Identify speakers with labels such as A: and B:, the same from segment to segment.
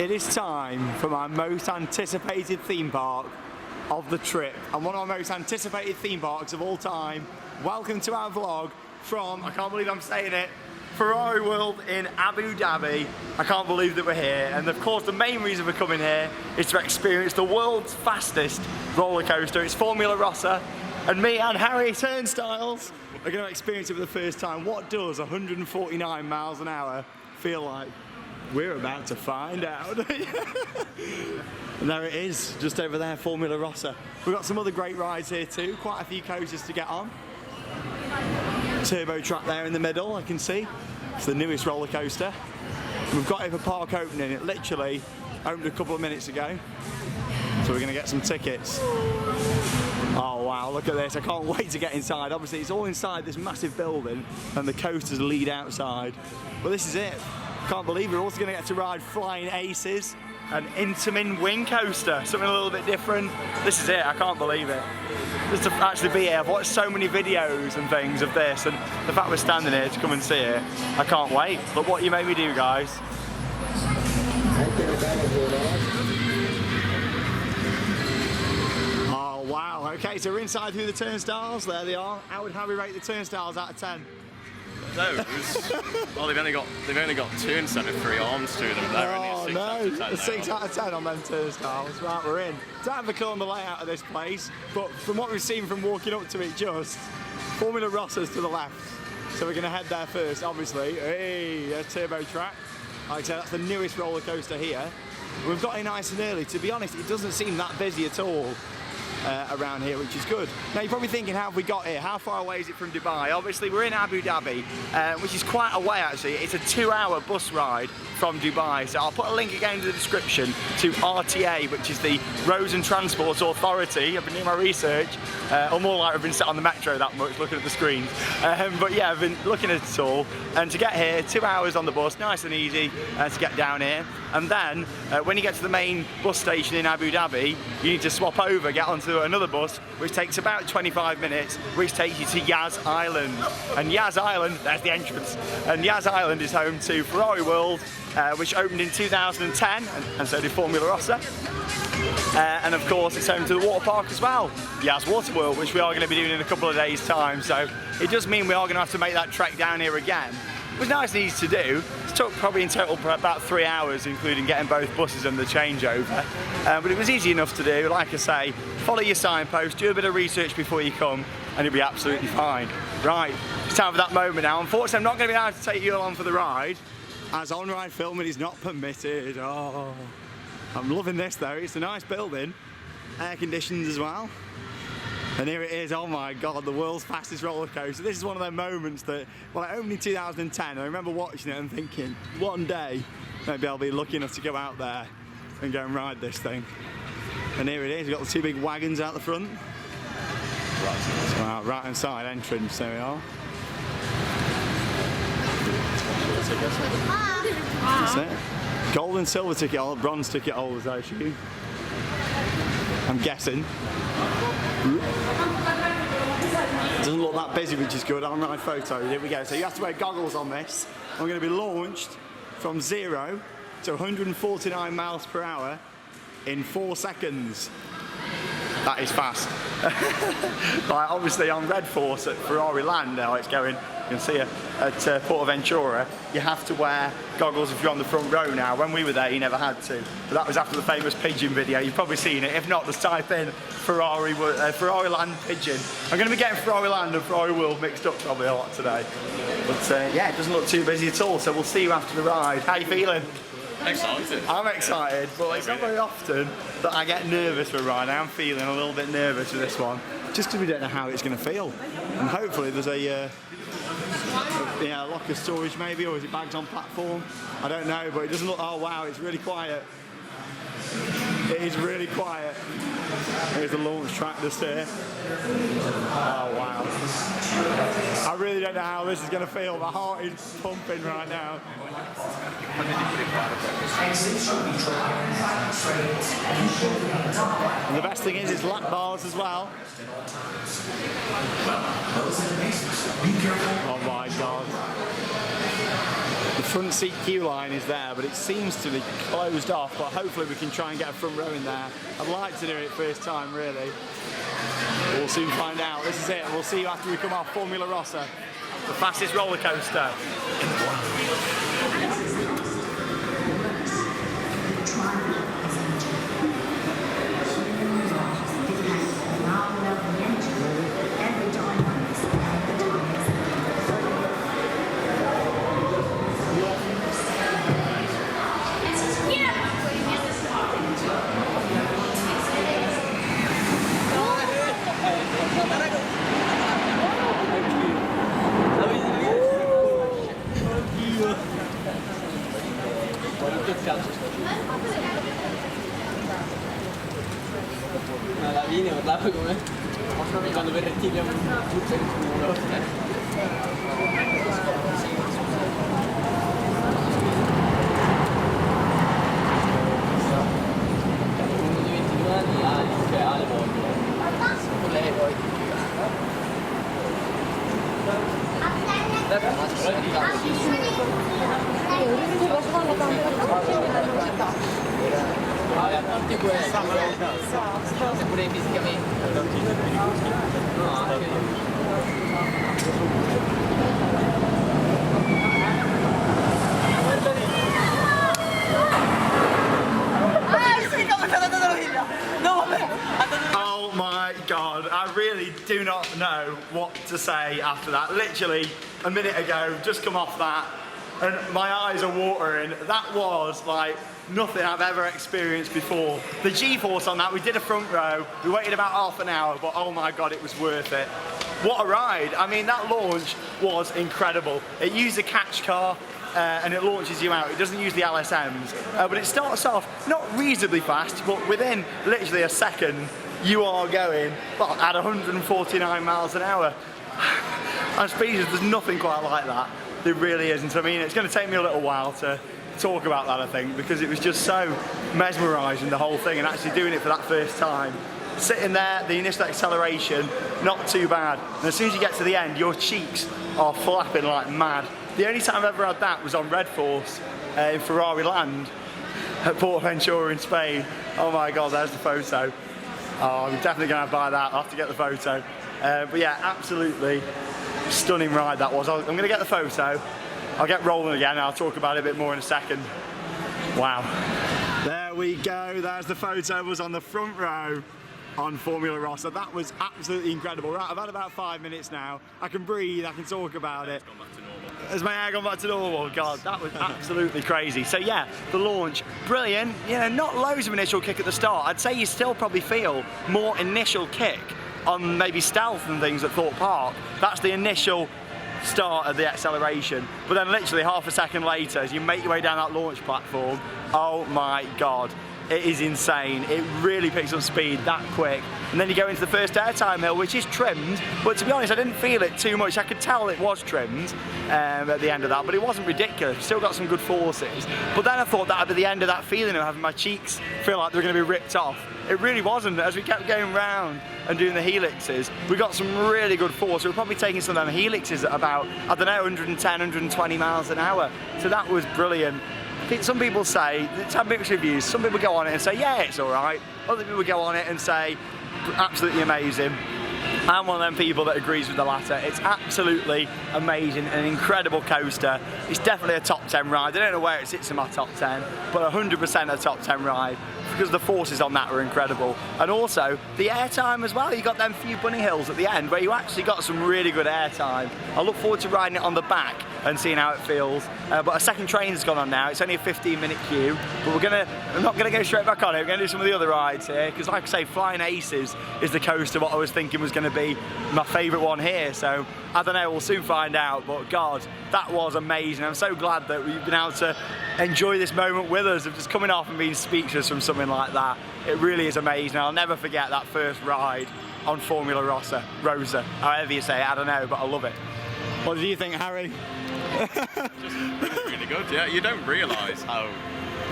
A: It is time for my most anticipated theme park of the trip, and one of my most anticipated theme parks of all time. Welcome to our vlog from, I can't believe I'm saying it, Ferrari World in Abu Dhabi. I can't believe that we're here, and of course the main reason we're coming here is to experience the world's fastest roller coaster. It's Formula Rossa, and me and Harry Turnstiles are going to experience it for the first time. What does 149 miles an hour feel like? We're about to find out. And there it is, just over there, Formula Rossa. We've got some other great rides here too, quite a few coasters to get on. Turbo track there in the middle, I can see. It's the newest roller coaster. We've got it for park opening. It literally opened a couple of minutes ago. So we're going to get some tickets. Oh wow, look at this. I can't wait to get inside. Obviously it's all inside this massive building and the coasters lead outside. But this is it. Can't believe we're also going to get to ride Flying Aces, an Intamin wing coaster, something a little bit different. This is it, I can't believe it. Just to actually be here, I've watched so many videos and things of this, and the fact we're standing here to come and see it, I can't wait. Look what you made me do, guys. Oh wow, okay, so we're inside through the turnstiles, there they are. How would Harry rate the turnstiles out of 10?
B: Those? Well, they've only got 2 instead of 3 arms to them. They're only a 6 out of 10.
A: 6 out of 10 on them turnstiles. Right, we're in. Don't have a clue on the layout of this place, but from what we've seen from walking up to it, just Formula Rossa's to the left. So we're going to head there first, obviously. Hey, there's turbo track. Like I said, that's the newest roller coaster here. We've got in nice and early. To be honest, it doesn't seem that busy at all. Around here, which is good. Now you're probably thinking, how have we got here? How far away is it from Dubai? Obviously we're in Abu Dhabi, which is quite a way actually. It's a 2-hour bus ride from Dubai, so I'll put a link again in the description to RTA, which is the Roads and Transport Authority. I've been doing my research, or more like I've been sat on the metro that much looking at the screens. But yeah, I've been looking at it all, and to get here, 2 hours on the bus, nice and easy to get down here. And then when you get to the main bus station in Abu Dhabi, you need to swap over, get onto another bus, which takes about 25 minutes, which takes you to Yas Island. And Yas Island, there's the entrance, and Yas Island is home to Ferrari World, which opened in 2010, and so did Formula Rossa. And of course it's home to the water park as well, Yas Water World, which we are going to be doing in a couple of days' time. So it does mean we are going to have to make that trek down here again. It was nice and easy to do. It took probably in total about 3 hours, including getting both buses and the changeover. But it was easy enough to do. Like I say, follow your signpost, do a bit of research before you come, and you'll be absolutely fine. Right, it's time for that moment now. Unfortunately, I'm not going to be able to take you along for the ride, as on-ride filming is not permitted. Oh, I'm loving this though. It's a nice building, air conditioned as well. And here it is, oh my god, the world's fastest roller coaster. This is one of those moments that, well, it opened in 2010. I remember watching it and thinking, one day, maybe I'll be lucky enough to go out there and go and ride this thing. And here it is, we've got the 2 big wagons out the front. Wow, right inside entrance, there we are. That's it. Gold and silver ticket, bronze ticket holders, I assume. I'm guessing. Doesn't look that busy, which is good. On-ride photos, here we go. So you have to wear goggles on this. I'm going to be launched from 0 to 149 miles per hour in 4 seconds. That is fast. Like, obviously on Red Force at Ferrari Land, now it's going, you can see it at Ventura, you have to wear goggles if you're on the front row now. When we were there, you never had to. But that was after the famous pigeon video. You've probably seen it. If not, just type in Ferrari Land pigeon. I'm going to be getting Ferrari Land and Ferrari World mixed up probably a lot today. But yeah, it doesn't look too busy at all, so we'll see you after the ride. How you feeling?
B: Excited.
A: I'm excited, but it's not very often that I get nervous for a ride. I am feeling a little bit nervous with this one, just because we don't know how it's going to feel. And hopefully there's a locker storage maybe, or is it bags on platform? I don't know, but it doesn't look, oh wow, it's really quiet. It is really quiet. Here's the launch track just here. Oh wow. I really don't know how this is going to feel. My heart is pumping right now. And the best thing is it's lap bars as well. Oh my god. The The front seat queue line is there, but it seems to be closed off, but hopefully we can try and get a front row in there. I'd like to do it first time, really. We'll soon find out. This is it. We'll see you after we come off Formula Rossa, the fastest roller coaster in the world.
C: Alla fine parlavo come quando per rettilia tutto il culo. Uno di 22 anni ha le voglie. Lei poi. A parte questo, se pure fisicamente. No, anche
A: Oh my God, I really do not know what to say after that. Literally a minute ago, just come off that, and my eyes are watering. That was like nothing I've ever experienced before. The G-force on that, we did a front row, we waited about half an hour, but oh my God, it was worth it. What a ride. I mean, that launch was incredible. It used a catch car, and it launches you out. It doesn't use the LSMs, but it starts off not reasonably fast, but within literally a second, you are going at 149 miles an hour. I'm speechless, there's nothing quite like that. There really isn't. I mean, it's going to take me a little while to talk about that, I think, because it was just so mesmerising, the whole thing, and actually doing it for that first time. Sitting there, the initial acceleration, not too bad. And as soon as you get to the end, your cheeks are flapping like mad. The only time I've ever had that was on Red Force in Ferrari Land at Ventura in Spain. Oh my God, there's the photo. Oh, I'm definitely going to buy that. I'll have to get the photo. But yeah, absolutely stunning ride that was. I'm going to get the photo. I'll get rolling again and I'll talk about it a bit more in a second. Wow. There we go. There's the photo of us on the front row on Formula Rossa. That was absolutely incredible. Right, I've had about 5 minutes now. I can breathe, I can talk about it. Has my hair gone back to normal? God, that was absolutely crazy. So yeah, the launch, brilliant. You know, not loads of initial kick at the start. I'd say you still probably feel more initial kick on maybe stealth and things at Thorpe Park. That's the initial start of the acceleration. But then literally half a second later, as you make your way down that launch platform, oh my God. It is insane. It really picks up speed that quick. And then you go into the first airtime hill, which is trimmed, but to be honest, I didn't feel it too much. I could tell it was trimmed at the end of that, but it wasn't ridiculous. Still got some good forces. But then I thought that would be the end of that feeling of having my cheeks feel like they were going to be ripped off. It really wasn't. As we kept going round and doing the helixes, we got some really good force. We were probably taking some of them helixes at about, I don't know, 110, 120 miles an hour. So that was brilliant. Some people say, it's had mixed reviews, some people go on it and say, yeah, it's alright. Other people go on it and say, absolutely amazing. I'm one of them people that agrees with the latter. It's absolutely amazing, an incredible coaster. It's definitely a top 10 ride. I don't know where it sits in my top 10, but 100% a top 10 ride because the forces on that were incredible. And also, the airtime as well. You got them few bunny hills at the end where you actually got some really good airtime. I look forward to riding it on the back and seeing how it feels. But a second train's gone on now. It's only a 15-minute queue, but I'm not gonna go straight back on it. We're gonna do some of the other rides here, because like I say, Flying Aces is the coaster what I was thinking was gonna be my favourite one here. So I don't know, we'll soon find out, but God, that was amazing. I'm so glad that we've been able to enjoy this moment with us of just coming off and being speechless from something like that. It really is amazing. I'll never forget that first ride on Formula Rossa, however you say it, I don't know, but I love it. What do you think, Harry?
B: Just really good, yeah. You don't realise how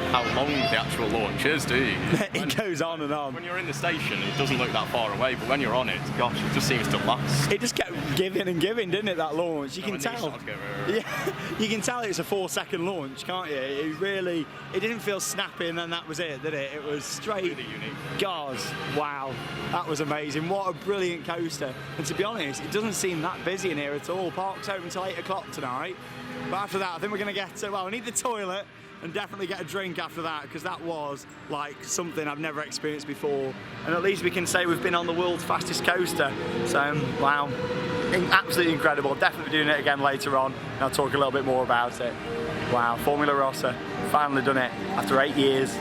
B: how long the actual launch is, do you?
A: It goes on and on.
B: When you're in the station, it doesn't look that far away, but when you're on it, gosh, it just seems to last.
A: It just kept giving and giving, didn't it, that launch? You can
B: When these
A: tell.
B: start to go,
A: Yeah, you can tell it's a 4-second launch, can't you? It didn't feel snappy and then that was it, did it? It was straight.
B: Really unique.
A: God, wow, that was amazing. What a brilliant coaster. And to be honest, it doesn't seem that busy in here at all. Park's open till 8 o'clock tonight. But after that, I think we're going to get, well, we need the toilet and definitely get a drink after that, because that was like something I've never experienced before. And at least we can say we've been on the world's fastest coaster. So, wow, absolutely incredible. Definitely doing it again later on, and I'll talk a little bit more about it. Wow, Formula Rossa, finally done it after 8 years.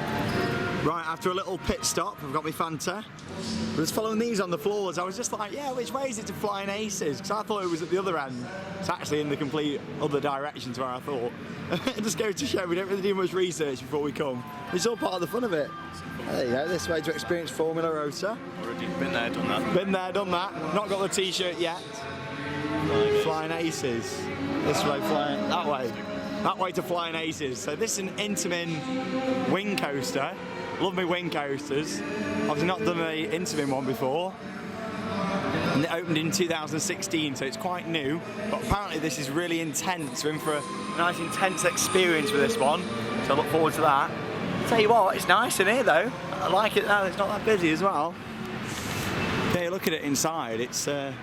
A: Right, after a little pit stop, I've got my Fanta. I was following these on the floors. I was just like, yeah, which way is it to Flying Aces? Because I thought it was at the other end. It's actually in the complete other direction to where I thought. It just goes to show we don't really do much research before we come. It's all part of the fun of it. There you go, this way to experience Formula Rossa.
B: Already been there, done that.
A: Been there, done that. Not got the t-shirt yet. Flying Aces. This way, flying that way. That way to Flying Aces. So this is an Intamin wing coaster. Love me wing coasters. I've not done an Intamin one before. And it opened in 2016, so it's quite new. But apparently this is really intense. We're in for a nice intense experience with this one. So I look forward to that. Tell you what, it's nice in here though. I like it now, it's not that busy as well. Okay, look at it inside. It's a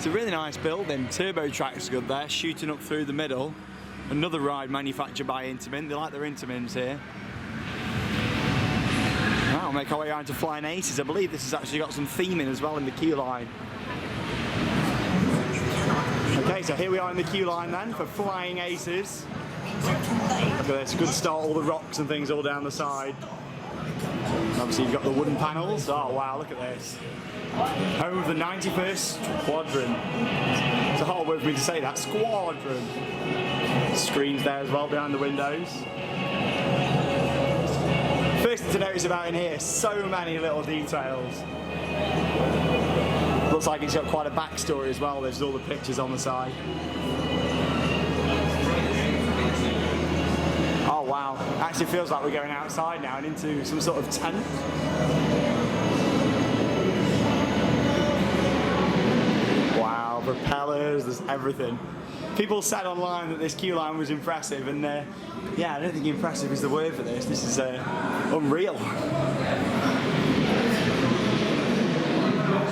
A: really nice building. Turbo track's good there, shooting up through the middle. Another ride manufactured by Intamin. They like their Intamins here. Now we'll make our way around to Flying Aces. I believe this has actually got some theming as well in the queue line. Okay, so here we are in the queue line then for Flying Aces. Look at this, good start, all the rocks and things all down the side. Obviously you've got the wooden panels. Oh wow, look at this. Home of the 91st Squadron. It's a hard word for me to say that, Squadron. Screens there as well behind the windows. First thing to notice about in here, so many little details. Looks like it's got quite a backstory as well. There's all the pictures on the side. Oh wow, actually feels like we're going outside now and into some sort of tent. Wow, propellers, there's everything. People said online that this queue line was impressive, and yeah, I don't think impressive is the word for this. This is unreal.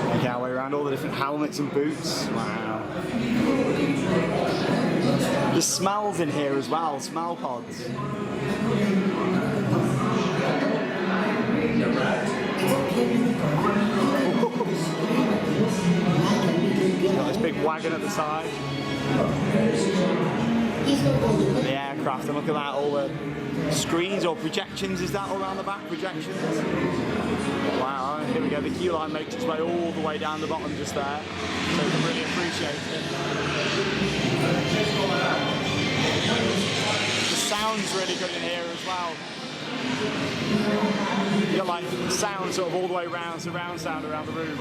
A: Make our way around all the different helmets and boots. Wow. There's smells in here as well, smell pods. Got this big wagon at the side. The aircraft, and look at that, all the screens or projections, is that all around the back, projections? Wow, here we go, the queue line makes its way all the way down the bottom just there, so you can really appreciate it. The sound's really good in here as well. You got like sound sort of all the way around, surround sound around the room.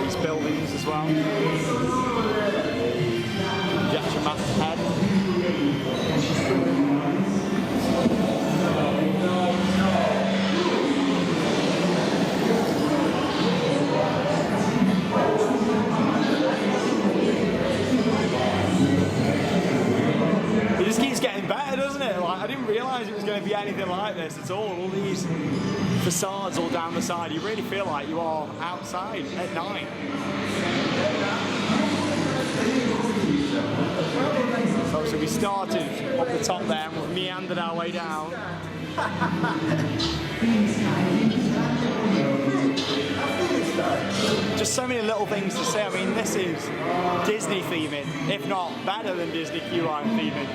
A: These buildings as well. Projection map ahead. It just keeps getting better, doesn't it? Like, I didn't realise it was going to be anything like this at all. All these facades all down the side. You really feel like you are outside at night. So we started up the top there and we've meandered our way down. Just so many little things to say. I mean, this is Disney theming, if not better than Disney queue line theming.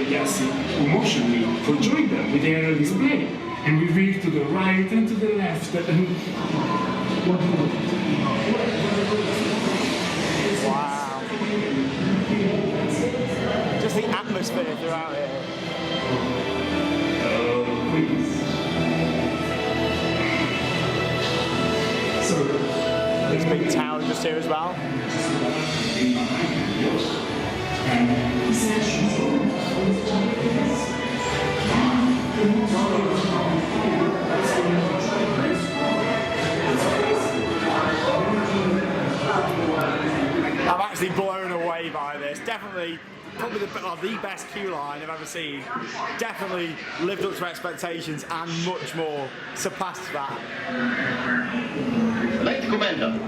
D: Yas emotionally for join them with their display, and we veer to the right and to the left.
A: Wow. Just the atmosphere throughout here. This big tower just here as well. probably the best queue line I've ever seen. Definitely lived up to expectations and much more, surpassed that.
E: Flight Commander.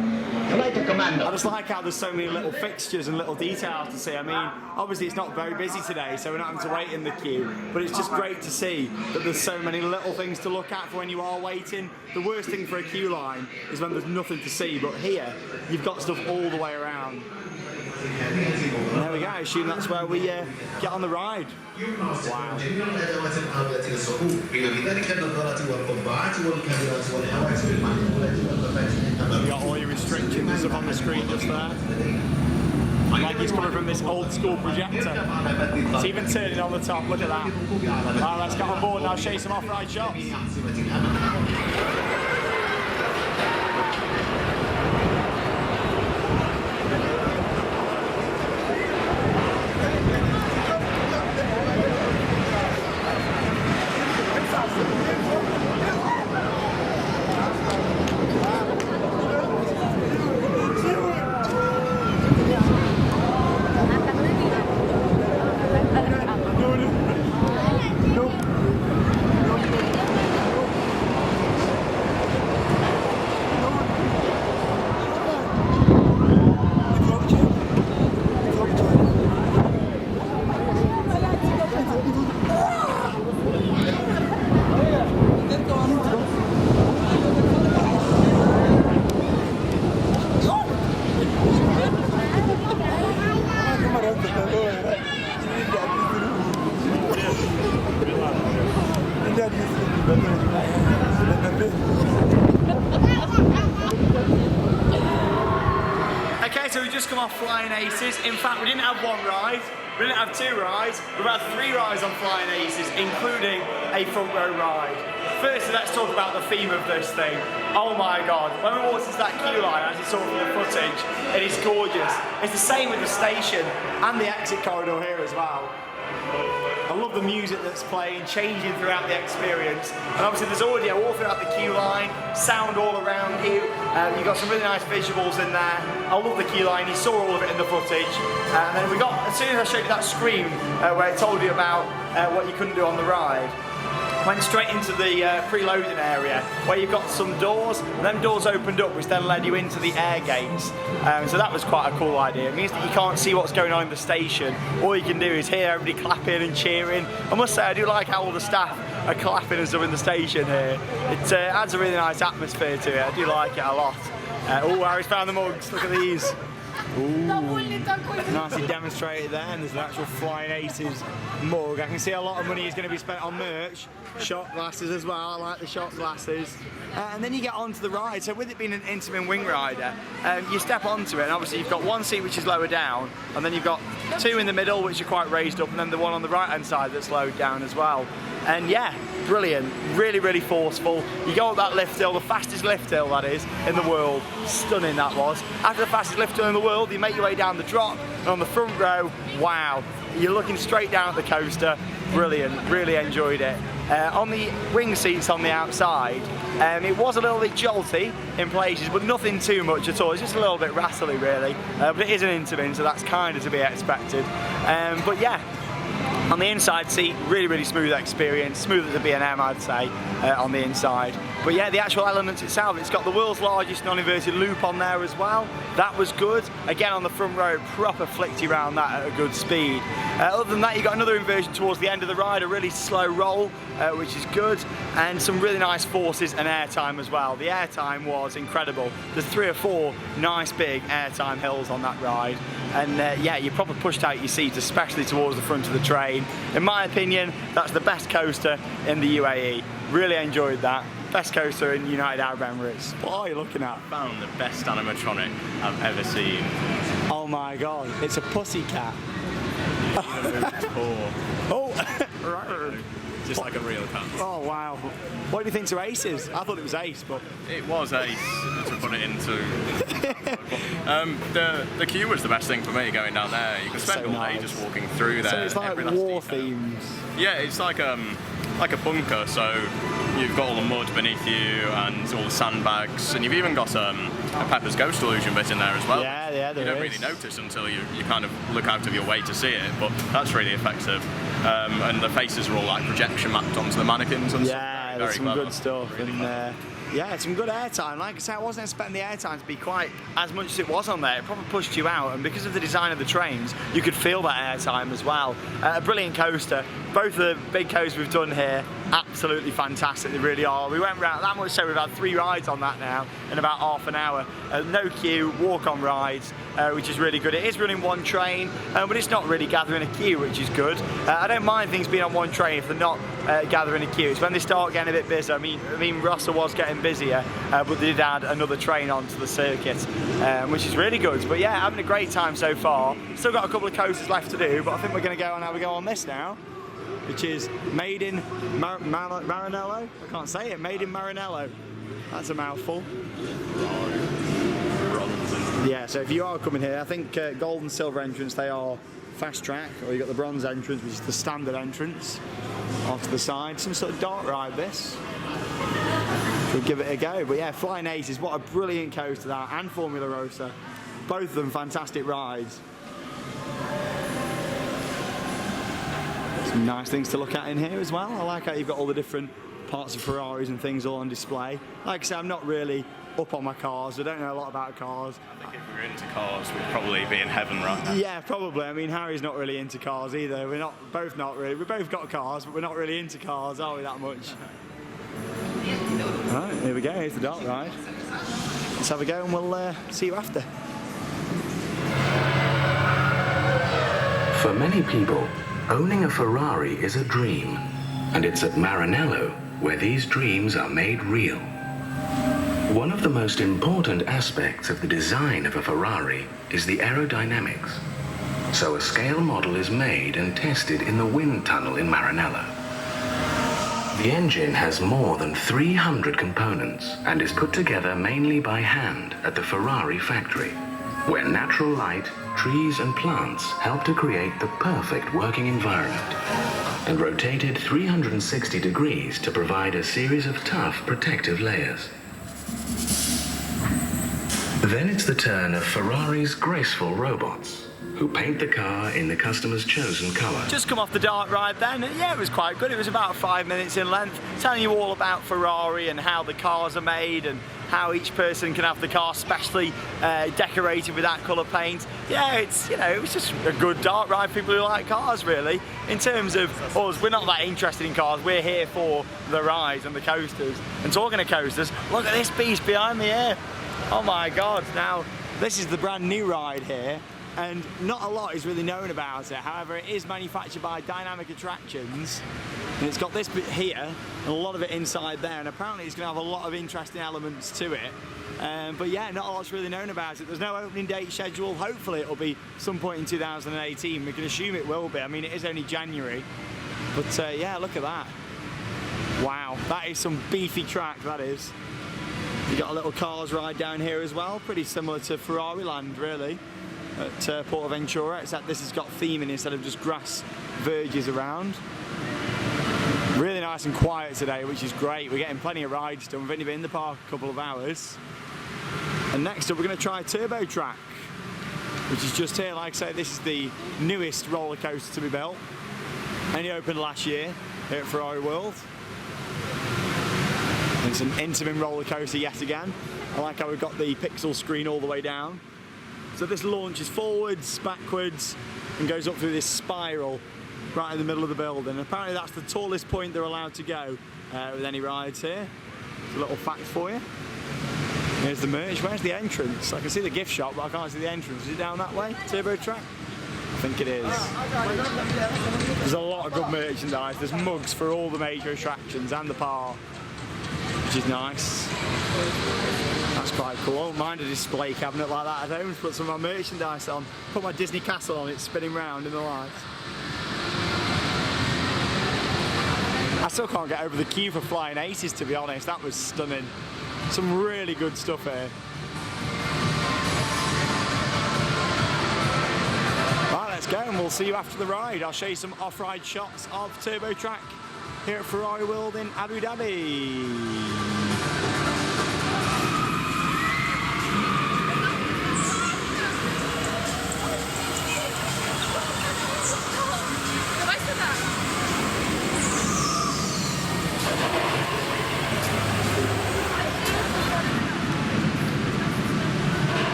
E: Flight Commander.
A: I just like how there's so many little fixtures and little details to see. I mean, obviously it's not very busy today, so we're not having to wait in the queue, but it's just great to see that there's so many little things to look at for when you are waiting. The worst thing for a queue line is when there's nothing to see, but here, you've got stuff all the way around. And there we go, I assume that's where we get on the ride. Wow. You got all your restrictions up on the screen just there. Like it's coming from this old school projector. It's even turning on the top, look at that. Alright, let's get on board now, show you some off-ride shots. Okay, so we just come off Flying Aces. In fact, we didn't have one ride, we didn't have two rides, we've had 3 rides on Flying Aces, including a front row ride. Firstly, let's talk about the theme of this thing. Oh my god, when we walked into that queue line, as you saw from the footage, it is gorgeous. It's the same with the station and the exit corridor here as well. I love the music that's playing, changing throughout the experience. And obviously there's audio all throughout the queue line, sound all around you. You've got some really nice visuals in there. I love the queue line, you saw all of it in the footage. And then we got, as soon as I showed you that screen where it told you about what you couldn't do on the ride, went straight into the preloading area where you've got some doors, and them doors opened up which then led you into the air gates. So that was quite a cool idea. It means that you can't see what's going on in the station. All you can do is hear everybody clapping and cheering. I must say I do like how all the staff are clapping and stuff in the station here. It adds a really nice atmosphere to it. I do like it a lot. Oh, Harry's found the mugs, look at these. Ooh, nicely demonstrated there, and there's an actual Flying Aces mug. I can see a lot of money is going to be spent on merch, shot glasses as well, I like the shot glasses. And then you get onto the ride, so with it being an Intamin wing rider, you step onto it, and obviously you've got one seat which is lower down, and then you've got 2 in the middle which are quite raised up, and then the one on the right hand side that's lowered down as well. And yeah, brilliant, really, really forceful. You go up that lift hill, the fastest lift hill that is in the world. Stunning that was. After the fastest lift hill in the world, you make your way down the drop, and on the front row, wow, you're looking straight down at the coaster. Brilliant, really enjoyed it. On the wing seats on the outside, it was a little bit jolty in places, but nothing too much at all. It's just a little bit rattly really, but it is an Intamin, so that's kind of to be expected. But yeah, on the inside seat, really, really smooth experience, smooth as a B&M I'd say on the inside. But yeah, the actual elements itself, it's got the world's largest non-inverted loop on there as well. That was good. Again, on the front row, proper flicked you around that at a good speed. Other than that, you got another inversion towards the end of the ride, a really slow roll, which is good, and some really nice forces and airtime as well. The airtime was incredible. There's 3 or 4 nice big airtime hills on that ride, and yeah, you probably pushed out your seats, especially towards the front of the train. In my opinion, that's the best coaster in the UAE. Really enjoyed that. Best coaster in United Arab Emirates. What are you looking at?
B: Found the best animatronic I've ever seen.
A: Oh my god, it's a pussycat. Oh!
B: Just like a real cat.
A: Oh wow. What do you think to Aces? I thought it was Ace, but...
B: It was Ace to put it into. The queue was the best thing for me going down there. You can spend all day just walking through there.
A: So it's like war themes.
B: Yeah, it's like a bunker, so you've got all the mud beneath you and all the sandbags, and you've even got a Pepper's Ghost illusion bit in there as well.
A: Yeah, yeah, there
B: you don't
A: is.
B: really notice until you kind of look out of your way to see it, but that's really effective. And the faces are all like projection mapped onto the mannequins and stuff.
A: Yeah,
B: Very
A: there's some
B: clever.
A: good stuff.
B: Really
A: And
B: clever.
A: yeah, it's some good airtime. Like I said, I wasn't expecting the airtime to be quite as much as it was on there. It probably pushed you out, and because of the design of the trains, you could feel that airtime as well. A brilliant coaster. Both of the big coasters we've done here, absolutely fantastic. They really are. We went round that much so we've had 3 rides on that now in about half an hour. No queue, walk-on rides, which is really good. It is running one train, but it's not really gathering a queue, which is good. I don't mind things being on one train if they're not gathering a queue. It's when they start getting a bit busier. I mean, Rossa was getting busier, but they did add another train onto the circuit, which is really good. But yeah, having a great time so far. Still got a couple of coasters left to do, but I think we're going to go on how we go on this now, which is made in Maranello. I can't say it. Made in Maranello. That's a mouthful. Yeah, so if you are coming here, I think gold and silver entrance, they are fast track, or you got the bronze entrance, which is the standard entrance off to the side. Some sort of dark ride this. We'll give it a go. But yeah, Flying Aces, what a brilliant coaster that, and Formula Rossa. Both of them fantastic rides. Some nice things to look at in here as well. I like how you've got all the different parts of Ferraris and things all on display. Like I said, I'm not really up on my cars. I don't know a lot about cars.
B: I think if we were into cars, we'd probably be in heaven right now.
A: Yeah, probably. I mean, Harry's not really into cars either. We're both not really. We've both got cars, but we're not really into cars, are we, that much? Right, here we go. Here's the dark ride. Let's have a go and we'll see you after.
F: For many people, owning a Ferrari is a dream, and it's at Maranello where these dreams are made real. One of the most important aspects of the design of a Ferrari is the aerodynamics. So a scale model is made and tested in the wind tunnel in Maranello. The engine has more than 300 components and is put together mainly by hand at the Ferrari factory, where natural light, trees and plants help to create the perfect working environment, and rotated 360 degrees to provide a series of tough protective layers. Then it's the turn of Ferrari's graceful robots, who paint the car in the customer's chosen colour.
A: Just come off the dark ride then. Yeah, it was quite good. It was about 5 minutes in length, telling you all about Ferrari and how the cars are made and how each person can have the car specially decorated with that colour paint. Yeah, it's, you know, it was just a good dark ride for people who like cars, really. In terms of us, we're not that interested in cars. We're here for the rides and the coasters. And talking of coasters, look at this beast behind me here. Oh my God. Now, this is the brand new ride here, and not a lot is really known about it. However, it is manufactured by Dynamic Attractions, and it's got this bit here and a lot of it inside there, and apparently it's going to have a lot of interesting elements to it. But yeah, not a lot's really known about it. There's no opening date scheduled. Hopefully it'll be some point in 2018. We can assume it will be. I mean, it is only January. But yeah, look at that. Wow, that is some beefy track, that is. You got a little cars ride down here as well, pretty similar to Ferrari Land, really, at Portaventura, except this has got theming instead of just grass verges around. Really nice and quiet today, which is great. We're getting plenty of rides done. We've only been in the park a couple of hours. And next up, we're going to try Turbo Track, which is just here. Like I say, this is the newest roller coaster to be built. Only opened last year here at Ferrari World. It's an Intamin roller coaster yet again. I like how we've got the pixel screen all the way down. So this launches forwards, backwards, and goes up through this spiral right in the middle of the building. Apparently that's the tallest point they're allowed to go with any rides here. It's a little fact for you. Here's the merch. Where's the entrance? I can see the gift shop, but I can't see the entrance. Is it down that way? Turbo Track? I think it is. There's a lot of good merchandise. There's mugs for all the major attractions and the park, which is nice. That's quite cool. I don't mind a display cabinet like that at home to put some of my merchandise on. Put my Disney castle on it, spinning round in the lights. I still can't get over the queue for Flying Aces, to be honest. That was stunning. Some really good stuff here. Right, let's go and we'll see you after the ride. I'll show you some off-ride shots of Turbo Track here at Ferrari World in Abu Dhabi.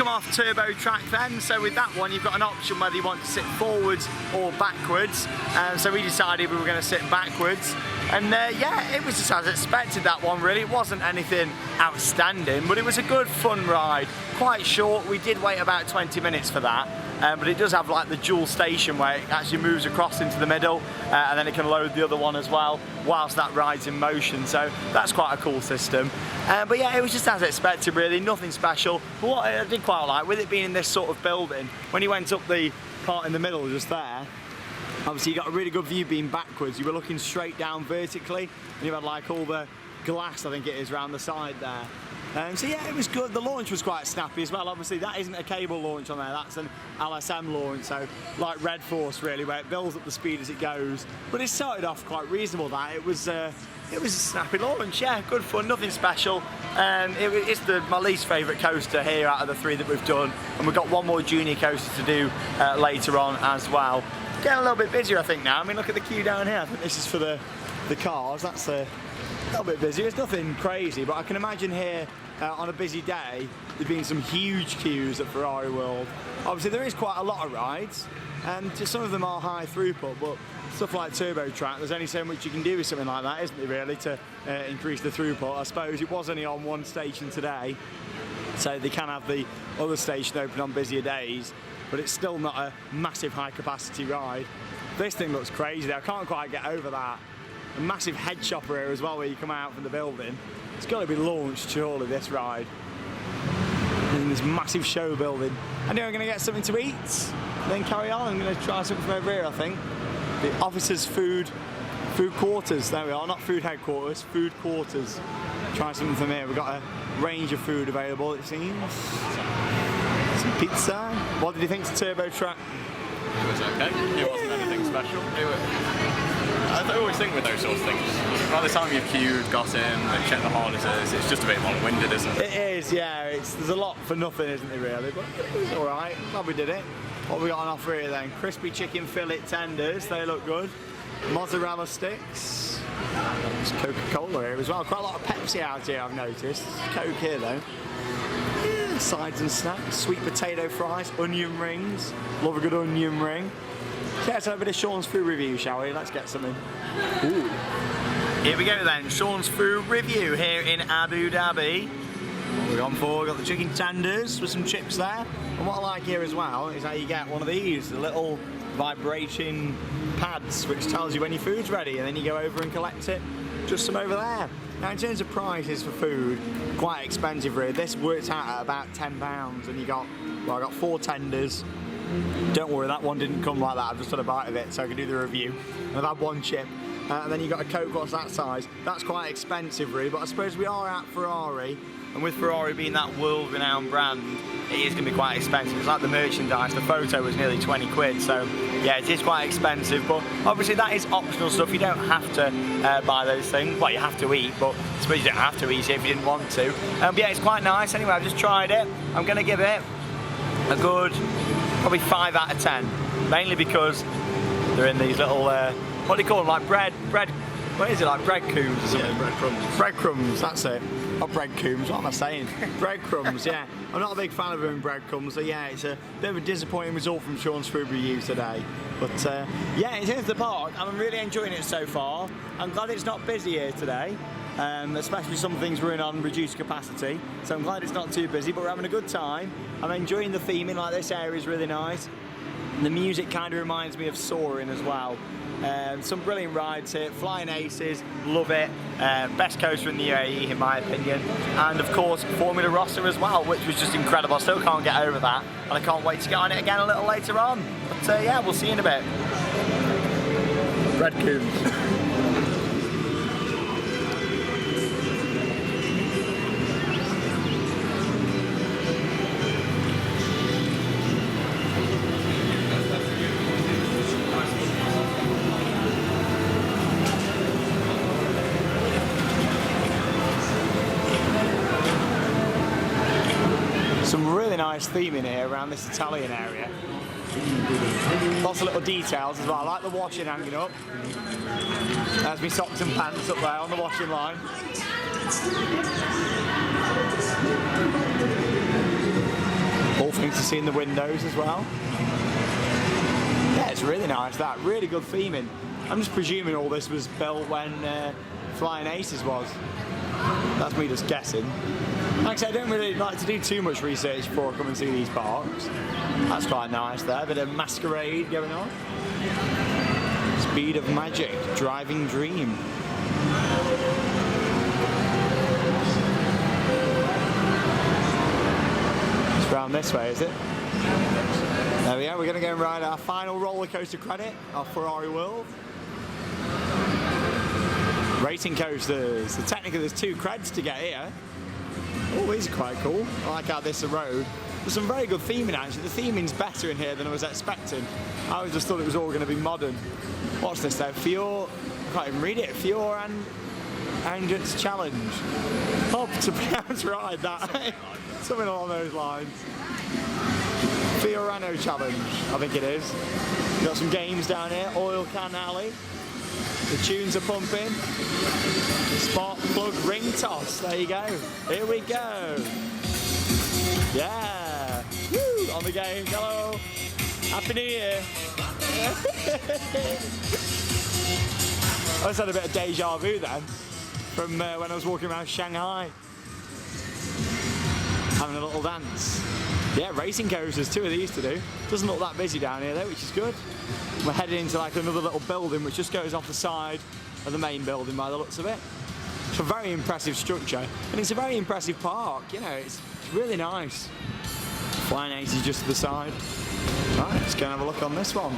A: come off turbo track then, so with that one you've got an option whether you want to sit forwards or backwards, so we decided we were going to sit backwards, and yeah, it was just as expected, that one really. It wasn't anything outstanding, but it was a good fun ride. Quite short, we did wait about 20 minutes for that, but it does have like the dual station where it actually moves across into the middle, and then it can load the other one as well whilst that ride's in motion, so that's quite a cool system. But yeah, it was just as expected really, nothing special. But what I did quite like, with it being in this sort of building, when you went up the part in the middle just there, obviously you got a really good view being backwards. You were looking straight down vertically, and you had like all the glass, I think it is, around the side there. So yeah, it was good. The launch was quite snappy as well. Obviously that isn't a cable launch on there, that's an LSM launch, so like Red Force really, where it builds up the speed as it goes. But it started off quite reasonable, that. It was a snappy launch, yeah, good fun, nothing special. It's my least favourite coaster here out of the 3 that we've done, and we've got one more junior coaster to do later on as well. Getting a little bit busier I think now. I mean, look at the queue down here. I think this is for the cars. That's a little bit busier. It's nothing crazy, but I can imagine here on a busy day there being some huge queues at Ferrari World. Obviously there is quite a lot of rides, and some of them are high throughput, but stuff like turbo track, there's only so much you can do with something like that, isn't there really, to increase the throughput. I suppose it was only on one station today, so they can have the other station open on busier days, but it's still not a massive high capacity ride. This thing looks crazy, I can't quite get over that. A massive head chopper here as well, where you come out from the building. It's got to be launched surely, this ride. In this massive show building. Anyway, I'm going to get something to eat, then carry on. I'm going to try something from over here, I think. The officers' food quarters. There we are, not food headquarters, food quarters. Try something from here. We've got a range of food available, it seems. Some pizza. What did you think to turbo track?
B: It was okay. It wasn't anything special. I always think with those sorts of things, by the time you've queued, got in, and checked the harnesses, it's just a bit long-winded, isn't it?
A: It is, yeah. There's a lot for nothing, isn't there, really? But it was all right. Glad we did it. What have we got on offer here then? Crispy chicken fillet tenders. They look good. Mozzarella sticks. There's Coca-Cola here as well. Quite a lot of Pepsi out here, I've noticed. Coke here though. Yeah, sides and snacks. Sweet potato fries, onion rings. Love a good onion ring. Okay, let's have a bit of Sean's food review, shall we? Let's get something. Ooh. Here we go then, Sean's food review here in Abu Dhabi. What we've gone for, we've got the chicken tenders with some chips there. And what I like here as well is how you get one of these, the little vibrating pads which tells you when your food's ready, and then you go over and collect it just from over there. Now in terms of prices for food, quite expensive really. This works out at about £10, and you got, well, I got 4 tenders. Don't worry, that one didn't come like that. I've just had a bite of it so I can do the review. And I've had 1 chip. And then you got a Coke, what's that size? That's quite expensive really, but I suppose we are at Ferrari, and with Ferrari being that world-renowned brand, it is going to be quite expensive. It's like the merchandise, the photo was nearly 20 quid, so yeah, it is quite expensive, but obviously that is optional stuff. You don't have to buy those things. Well, you have to eat, but I suppose you don't have to eat it if you didn't want to. But yeah, it's quite nice. Anyway, I've just tried it. I'm going to give it a good, probably 5 out of 10, mainly because they're in these little, what do you call them, like bread, what is it, like breadcrumbs or something?
B: Yeah, breadcrumbs.
A: Breadcrumbs, that's it. Not breadcrumbs, what am I saying? Breadcrumbs, yeah. I'm not a big fan of them breadcrumbs, so yeah, it's a bit of a disappointing result from Sean's food review today. But yeah, in terms of the park, I'm really enjoying it so far. I'm glad it's not busy here today, especially some things running on reduced capacity. So I'm glad it's not too busy, but we're having a good time. I'm enjoying the theming, like this area is really nice. And the music kind of reminds me of Soaring as well. Some brilliant rides here, flying aces, love it. Best coaster in the UAE in my opinion. And of course Formula Rossa as well, which was just incredible. I still can't get over that, and I can't wait to get on it again a little later on. But yeah, we'll see you in a bit. Breadcrumbs. Some really nice theming here around this Italian area. Lots of little details as well. I like the washing hanging up. There's my socks and pants up there on the washing line. Nice to see in the windows as well. Yeah, it's really nice, that. Really good theming. I'm just presuming all this was built when Flying Aces was. That's me just guessing. Like I said, I don't really like to do too much research before I come and see these parks. That's quite nice there, a bit of masquerade going on. Speed of Magic, Driving Dream. It's round this way, is it? There we are, we're going to go and ride our final roller coaster credit, our Ferrari World. Racing coasters. So technically there's 2 creds to get here. Oh, these are quite cool. I like how this is a road. There's some very good theming actually. The theming's better in here than I was expecting. I just thought it was all going to be modern. What's this though? Fior, I can't even read it. Fior and its challenge. Hope to pronounce right that. Something along those lines. Fiorano challenge, I think it is. Got some games down here. Oil Can Alley. The tunes are pumping. Spark plug ring toss. There you go. Here we go. Yeah. Woo! On the game. Hello. Happy New Year. I just had a bit of deja vu then from when I was walking around Shanghai. Having a little dance. Yeah, racing coasters, 2 of these to do. Doesn't look that busy down here though, which is good. We're heading into like another little building which just goes off the side of the main building by the looks of it. It's a very impressive structure and it's a very impressive park, you know, it's really nice. Flying Aces just to the side. Right, let's go and have a look on this one.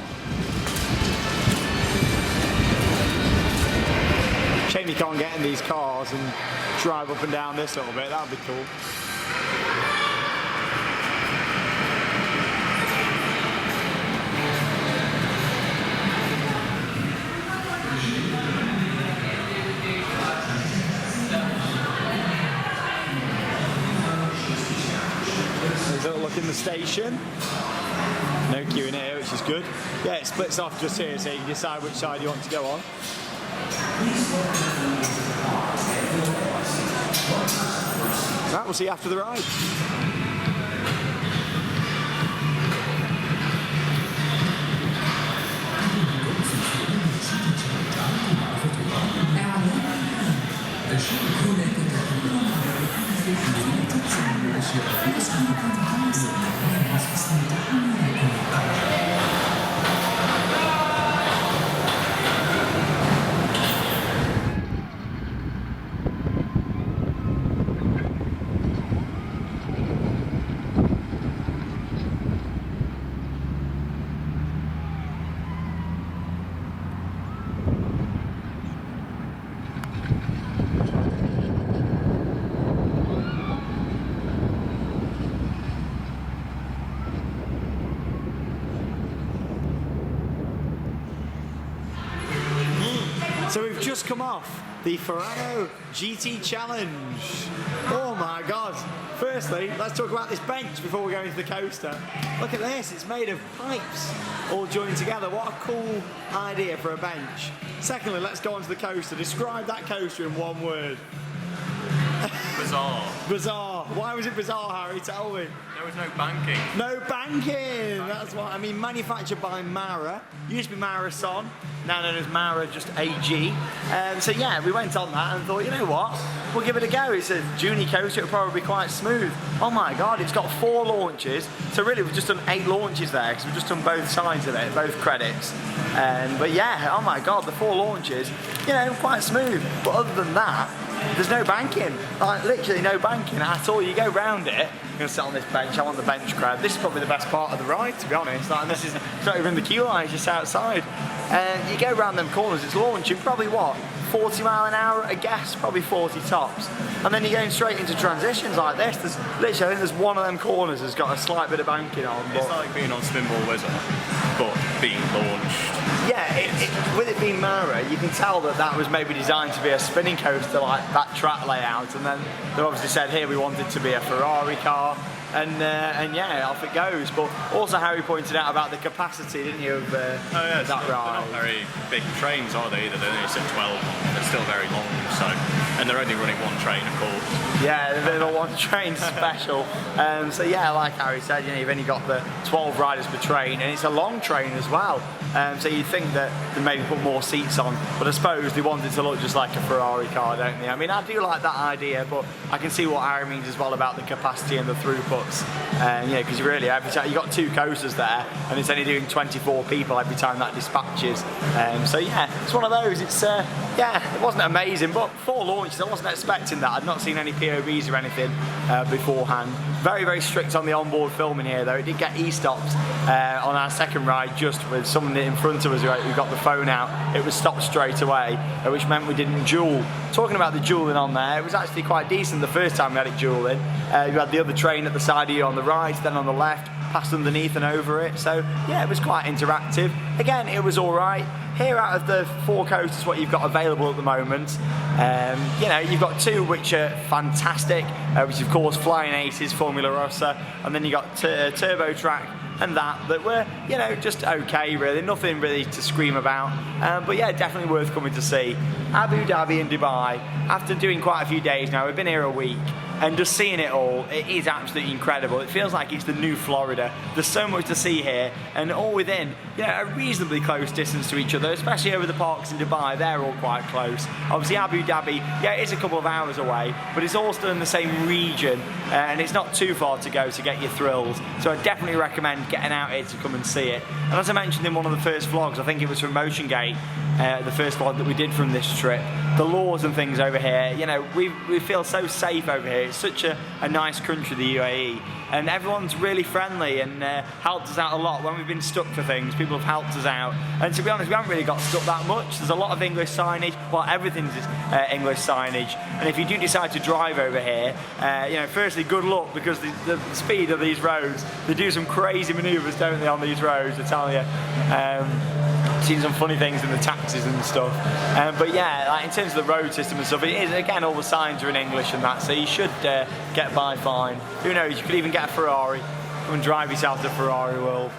A: Shame you can't get in these cars and drive up and down this a little bit, that would be cool. There's a little look in the station. No queue in here, which is good. Yeah, it splits off just here, so you can decide which side you want to go on. Right, we'll see you after the ride. So we've just come off the Ferrari GT Challenge. Oh my God. Firstly, let's talk about this bench before we go into the coaster. Look at this, it's made of pipes all joined together. What a cool idea for a bench. Secondly, let's go onto the coaster. Describe that coaster in one word.
B: Bizarre.
A: Bizarre. Why was it bizarre, Harry? Tell me.
B: There was no banking.
A: No banking. That's what I mean. Manufactured by Mara. Used to be Mara Son. Now known as Mara just AG. So yeah, we went on that and thought, you know what? We'll give it a go. It's a junior coaster. It'll probably be quite smooth. Oh my God! It's got 4 launches. So really, we've just done 8 launches there because we've just done both sides of it, both credits. But yeah, oh my God, the 4 launches. You know, quite smooth. But other than that, there's no banking, like literally no banking at all. You go round it, I'm going to sit on this bench, I want the bench crowd. This is probably the best part of the ride, to be honest. Like, this is it's not even the queue line, it's just outside. And you go round them corners, it's launching probably what, 40 mile an hour at a guess, probably 40 tops. And then you're going straight into transitions like this. There's literally, I think there's one of them corners that's got a slight bit of banking on.
B: It's like being on Spinball Wizard, but being launched.
A: Yeah, with it being Mara, you can tell that that was maybe designed to be a spinning coaster, like that track layout, and then they obviously said here we want it to be a Ferrari car, and yeah, off it goes. But also Harry pointed out about the capacity, didn't you, of that ride?
B: They're not very big trains, are they? Either. They only sit 12 on. They're still very long. So, and they're only running one train, of course.
A: Yeah, a bit of a one train special. So yeah, like Harry said, you know, you've only got the 12 riders per train, and it's a long train as well. So you'd think that they maybe put more seats on, but I suppose they want it to look just like a Ferrari car, don't they? I mean, I do like that idea, but I can see what Harry means as well about the capacity and the throughputs. Yeah, because really, every time you've got 2 coasters there, and it's only doing 24 people every time that dispatches. So yeah, it's one of those. It's yeah, it wasn't amazing, but before launches, I wasn't expecting that. I'd not seen any POVs or anything beforehand. Very, very strict on the onboard filming here, though. It did get e-stopped on our second ride, just with someone in front of us who got the phone out. It was stopped straight away, which meant we didn't duel. Talking about the dueling on there, it was actually quite decent the first time we had it dueling. You had the other train at the side of you on the right, then on the left, past underneath and over it. So yeah, it was quite interactive. Again, it was all right. Here, out of the 4 coasters, what you've got available at the moment, you know, you've got 2 which are fantastic, which of course Flying Aces, Formula Rossa, and then you got Turbo Track and that were, you know, just okay really, nothing really to scream about, but yeah, definitely worth coming to see. Abu Dhabi and Dubai, after doing quite a few days now, we've been here a week, and just seeing it all, it is absolutely incredible. It feels like it's the new Florida. There's so much to see here, and all within, you know, a reasonably close distance to each other, especially over the parks in Dubai. They're all quite close. Obviously Abu Dhabi, yeah, it's a couple of hours away, but it's all still in the same region, and it's not too far to go to get your thrills. So I definitely recommend getting out here to come and see it. And as I mentioned in one of the first vlogs, I think it was from Motion Gate, the first vlog that we did from this trip, the laws and things over here, you know, we feel so safe over here. It's such a nice country, the UAE, and everyone's really friendly and helped us out a lot when we've been stuck for things. People have helped us out, and to be honest, we haven't really got stuck that much. There's a lot of English signage. Well, everything's English signage, and if you do decide to drive over here, you know, firstly, good luck, because the speed of these roads, they do some crazy manoeuvres, don't they, on these roads, I tell you. Seen some funny things in the taxis and stuff, but yeah, like in terms of the road system and stuff, it is, again, all the signs are in English and that, so you should get by fine. Who knows, you could even get a Ferrari, come and drive yourself to Ferrari World.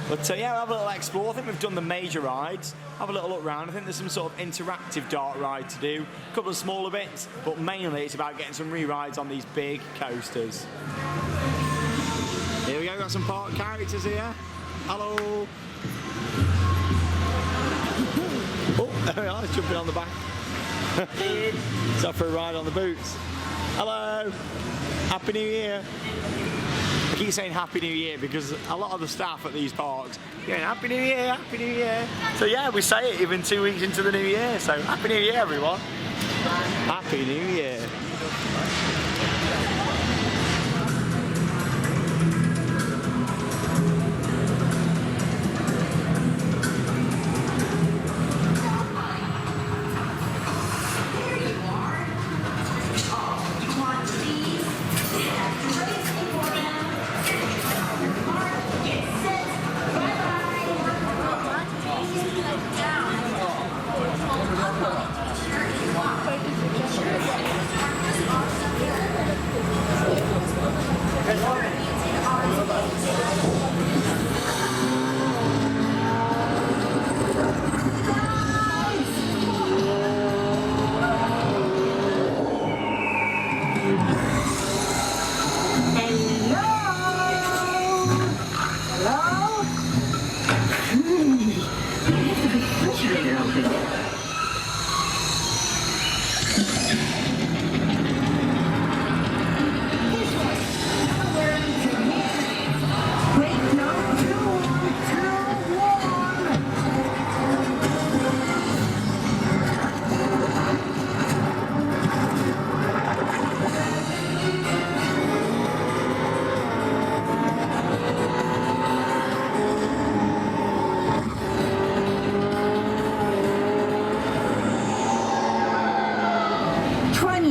A: But yeah, we'll have a little explore. I think we've done the major rides. Have a little look around. I think there's some sort of interactive dart ride to do, a couple of smaller bits, but mainly it's about getting some re-rides on these big coasters. Here we go, got some park characters here. Hello. Oh, there we are, it's jumping on the back. It's up for a ride on the boots. Hello, Happy New Year. I keep saying Happy New Year because a lot of the staff at these parks going Happy New Year, Happy New Year. So yeah, we say it even 2 weeks into the new year. So Happy New Year, everyone. Happy New Year.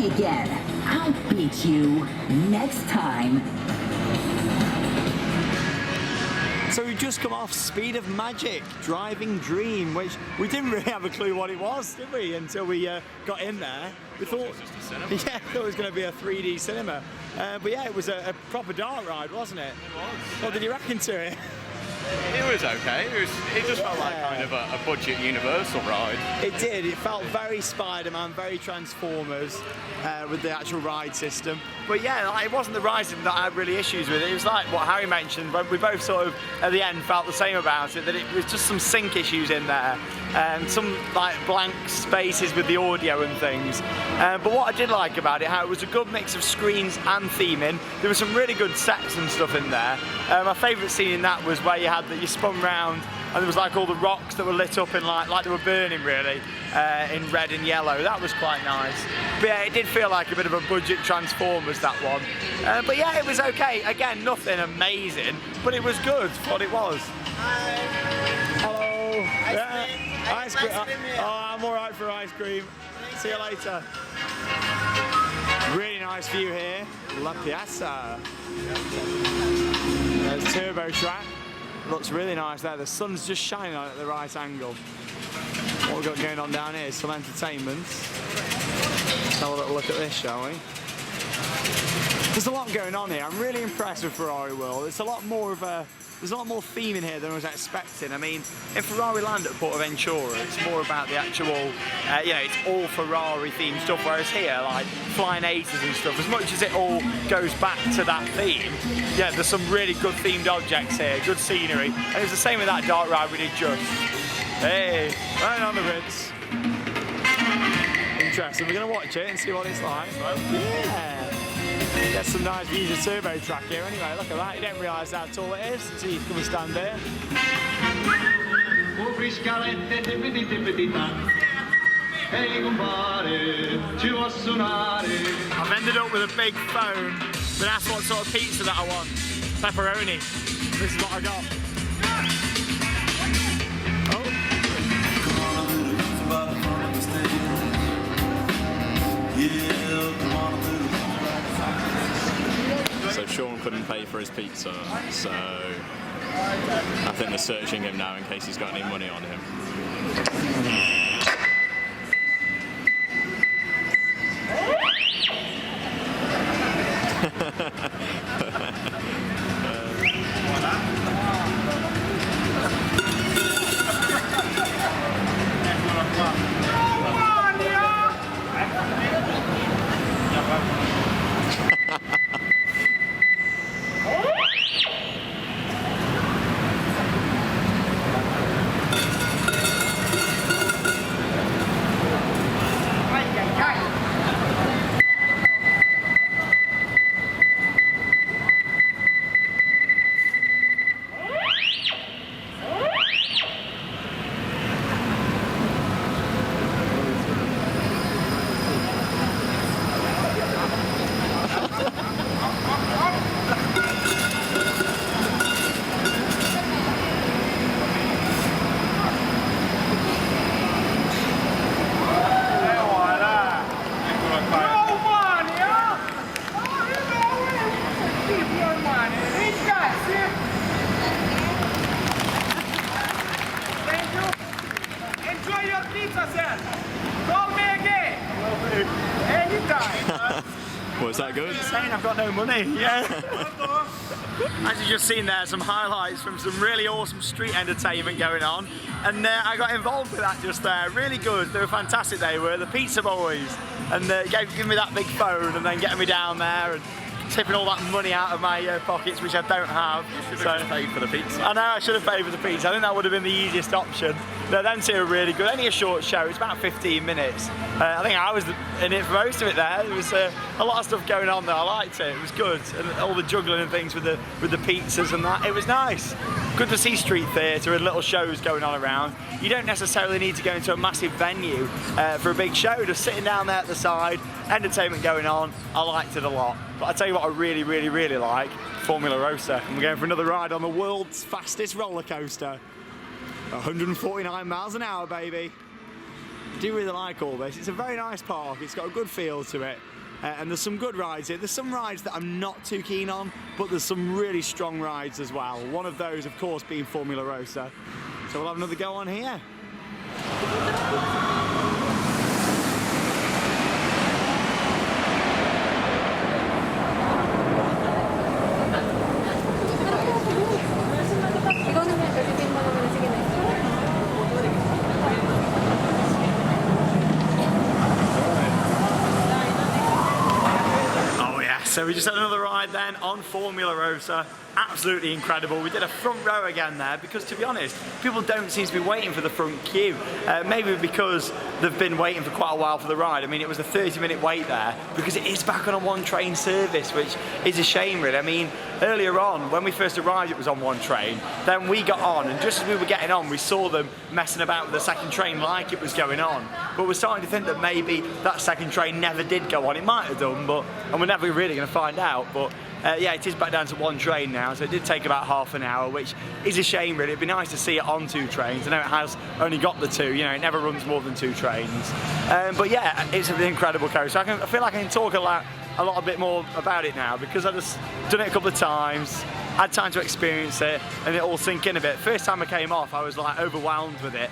G: Again, I'll beat you next time.
A: So we've just come off Speed of Magic, Driving Dream, which we didn't really have a clue what it was, did we? Until we got in there. We thought, yeah, thought it was going to be a 3D cinema. But yeah, it was a proper dart ride, wasn't it?
B: It was.
A: What did you reckon to it?
B: It was okay. It just felt like kind of a budget Universal ride.
A: It did. It felt very Spider-Man, very Transformers with the actual ride system. But yeah, like, it wasn't the ride system that I had really issues with. It was like what Harry mentioned, but we both sort of at the end felt the same about it, that it was just some sync issues in there. Some like blank spaces with the audio and things. But what I did like about it, how it was a good mix of screens and theming. There were some really good sets and stuff in there. My favourite scene in that was where you had that you spun round and there was like all the rocks that were lit up in like they were burning really in red and yellow. That was quite nice. But yeah, it did feel like a bit of a budget Transformers, that one. But yeah, it was okay. Again, nothing amazing, but it was good for what it was. Hello. Ice cream. Oh, I'm alright for ice cream. See you later. Really nice view here. La Piazza. There's Turbo Track. Looks really nice there. The sun's just shining on it at the right angle. What we've got going on down here is some entertainment. Let's have a little look at this, shall we? There's a lot going on here. I'm really impressed with Ferrari World. It's a lot more of a There's a lot more theme in here than I was expecting. I mean, in Ferrari Land at Port of Ventura, it's more about the actual, you know, it's all Ferrari themed stuff, whereas here, like flying aces and stuff, as much as it all goes back to that theme, yeah, there's some really good themed objects here, good scenery, and it was the same with that dark ride we did just. Hey, right on the Ritz. Interesting, we're going to watch it and see what it's like. Yeah. Get some nice views of Turbo Track here anyway, look at that, you don't realise how tall it is until you come and stand there. I've ended up with a big phone, but that's what sort of pizza that I want. Pepperoni. This is what I got.
B: So Sean couldn't pay for his pizza, so I think they're searching him now in case he's got any money on him. Was that good?
A: Saying I've got no money, yeah. As you've just seen there, some highlights from some really awesome street entertainment going on, and I got involved with that just there. Really good, they were fantastic, they were, the pizza boys, and giving me that big phone and then getting me down there and tipping all that money out of my pockets, which I don't have.
B: You should have just paid for the pizza.
A: I know, I should have paid for the pizza. I think that would have been the easiest option. No, them two are really good. Only a short show, it's about 15 minutes. I think I was in it for most of it there. There was a lot of stuff going on there. I liked it, it was good. And all the juggling and things with the pizzas and that, it was nice. Good to see street theatre and little shows going on around. You don't necessarily need to go into a massive venue for a big show. Just sitting down there at the side, entertainment going on, I liked it a lot. But I tell you what I really, really, really like, Formula Rossa. And we're going for another ride on the world's fastest roller coaster. 149 miles an hour, baby. I do really like all this. It's a very nice park. It's got a good feel to it. And there's some good rides here. There's some rides that I'm not too keen on, but there's some really strong rides as well. One of those, of course, being Formula Rossa. So we'll have another go on here.
H: 이거는
A: So we just had another ride then on Formula Rossa. Absolutely incredible. We did a front row again there because, to be honest, people don't seem to be waiting for the front queue. Maybe because they've been waiting for quite a while for the ride. I mean, it was a 30-minute wait there because it is back on a one train service, which is a shame really. I mean, earlier on, when we first arrived, it was on one train. Then we got on, and just as we were getting on, we saw them messing about with the second train like it was going on. But we're starting to think that maybe that second train never did go on. It might have done, and we're never really going to find out. But yeah, it is back down to one train now, so it did take about half an hour, which is a shame really. It'd be nice to see it on two trains. I know it has only got the two, you know, it never runs more than two trains. But yeah, it's an incredible coaster. I feel like I can talk a lot bit more about it now because I've just done it a couple of times, had time to experience it, and it all sink in a bit. First time I came off, I was like overwhelmed with it.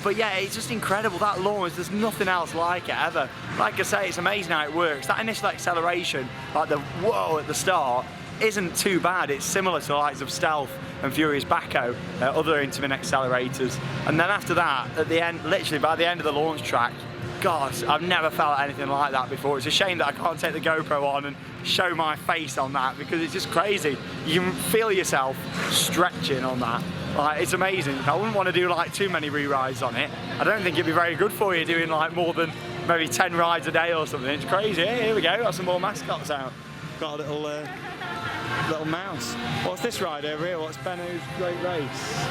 A: But yeah, it's just incredible, that launch, there's nothing else like it ever. Like I say, it's amazing how it works. That initial acceleration, like the whoa at the start, isn't too bad. It's similar to the likes of Stealth and Furious Baco, other intermittent accelerators. And then after that, at the end, literally by the end of the launch track, God, I've never felt anything like that before. It's a shame that I can't take the GoPro on and show my face on that because it's just crazy. You can feel yourself stretching on that. Like, it's amazing. I wouldn't want to do like too many re-rides on it. I don't think it'd be very good for you doing like more than maybe 10 rides a day or something. It's crazy. Hey, here we go, got some more mascots out. Got a little mouse. What's this ride over here? What's Benno's Great Race?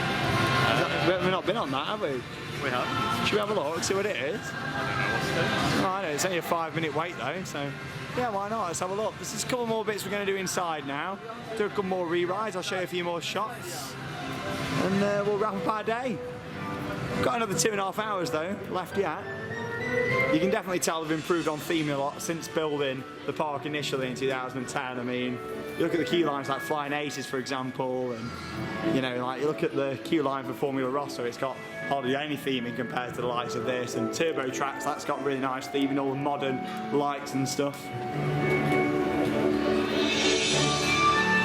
A: We've not been on that, have we?
B: We have.
A: Should we have a look, see what it is?
B: I don't know what's this.
A: Oh, I know, it's only a 5-minute wait though, so yeah, why not? Let's have a look. There's just a couple more bits we're going to do inside now. Do a couple more re-rides, I'll show you a few more shots. And we'll wrap up our day. Got another 2.5 hours though, left yet. You can definitely tell they've improved on theming a lot since building the park initially in 2010. I mean, you look at the queue lines like Flying Aces, for example, and you know, like you look at the queue line for Formula Rossa, it's got hardly any theming compared to the likes of this. And Turbo Tracks, that's got really nice theming, all the modern lights and stuff.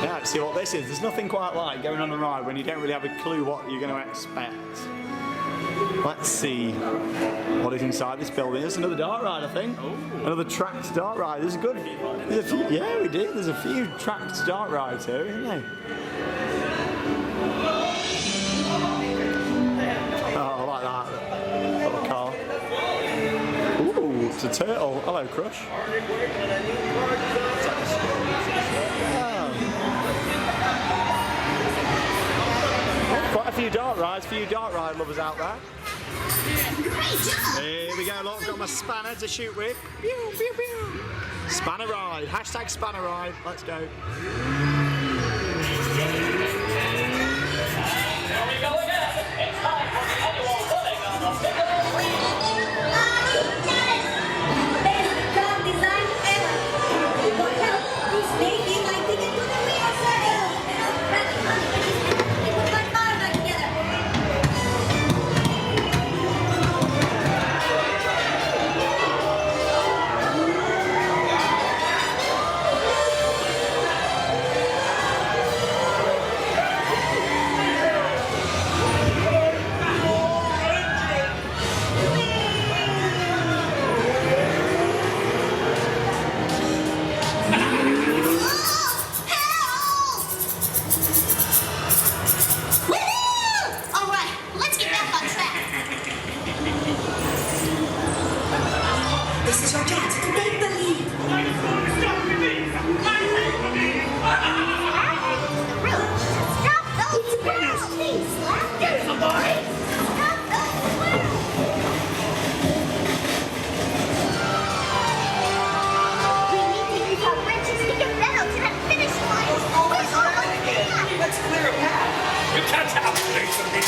A: Yeah, let's see what this is. There's nothing quite like going on a ride when you don't really have a clue what you're going to expect. Let's see what is inside this building. There's another dart ride, I think. Oh. Another tracked dart ride. There's a few, yeah, we did. There's a few tracked dart rides here, isn't there? Oh, I like that little car. Ooh, it's a turtle. Hello, Crush. Quite a few dart rides, dart ride lovers out there. Here we go, look, I've got my spanner to shoot with. Pew, pew, pew. Spanner ride, hashtag spanner ride, let's go.
H: Here we go again. It's time for the annual running on the
I: Best car design ever. For help, please make me my ticket to the real circle. Put my car back together. This is your chance to take the lead. Stop those girls, please. Get some boy. Stop those. We need to use our wrenches to get Benno to that finish line. Always on the path.
E: Let's clear a path. You can't have space for me.